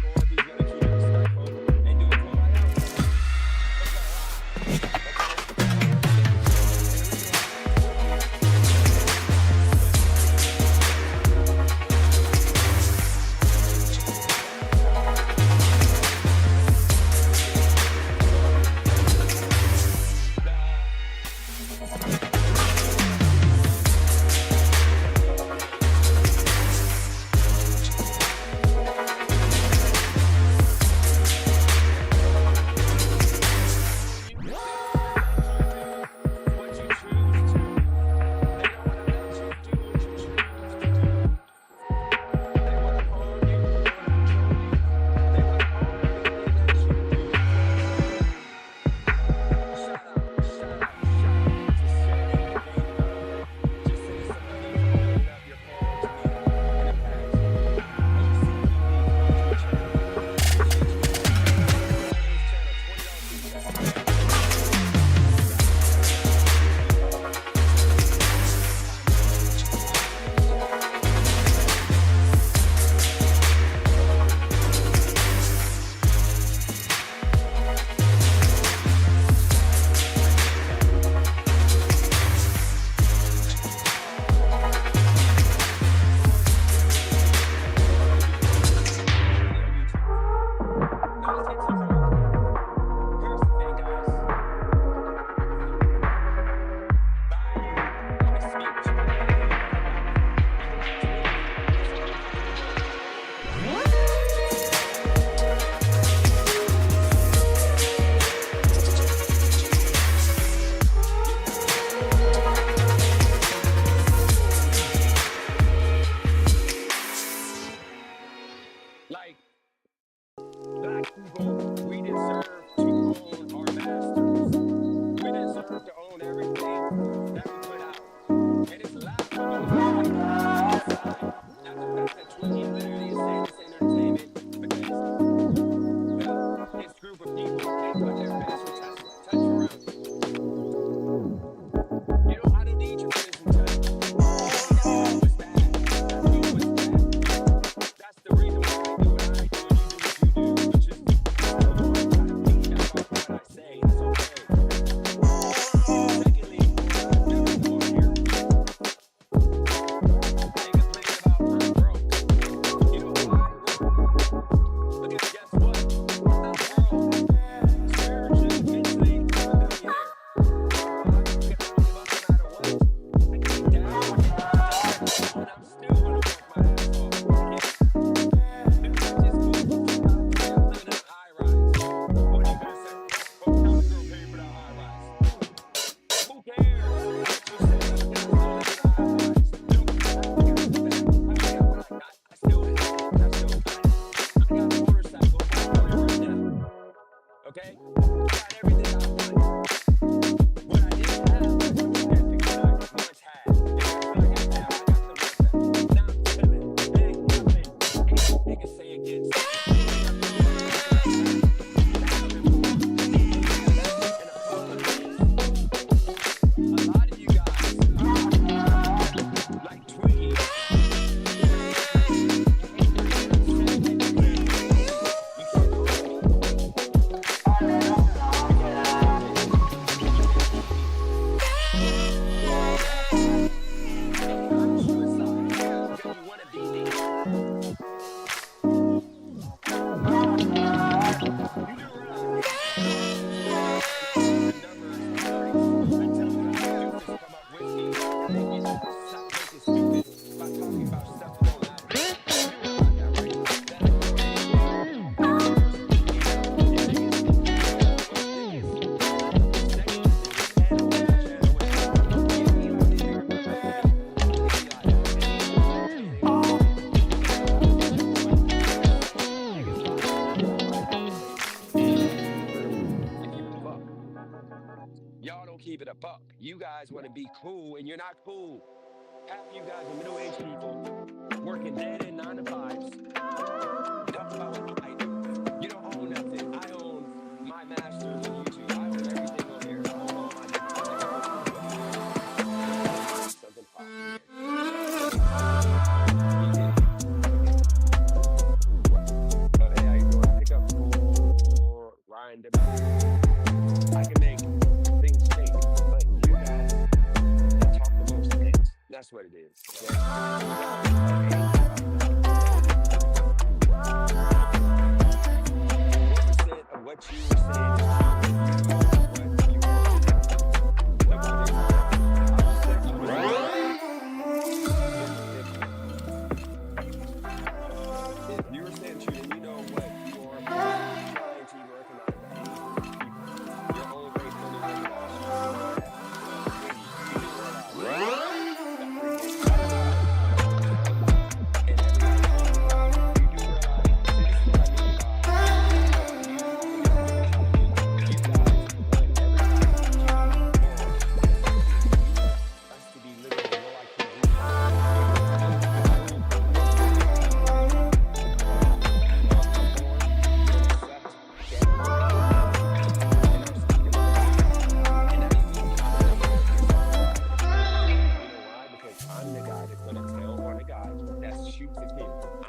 fuck. You guys want to be cool and you're not cool. Half of you guys are middle-aged people working dead end 9 to 5s. Talk about what I do. You don't own nothing. I own my masters on YouTube. I own everything on here. I own all my something pop in here. Oh, hey, how you doing? Pick up for Ryan W. I can make things shake, but you guys that talk the most things. That's what it is. Okay? What percent of what you were saying is true? What you were if you were saying true, then you know what you're trying to recognize your own race only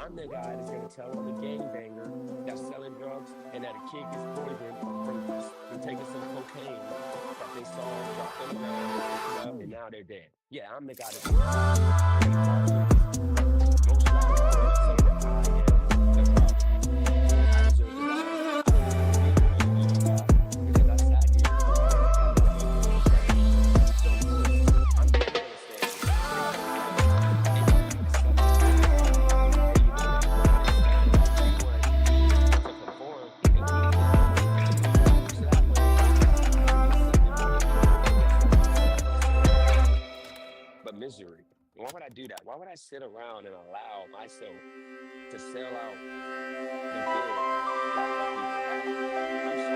I'm the guy that's gonna tell on the gangbanger that's selling drugs and that a kid gets poisoned from taking some cocaine that they saw dropped on the ground and picked it up and now they're dead. Yeah, I'm the guy that's most likely to say that I am the problem. I deserve to die. Because I sat here and so of course, I'm never gonna stand but misery. Why would I do that? Why would I sit around and allow myself to sell out the good that other people have? I'm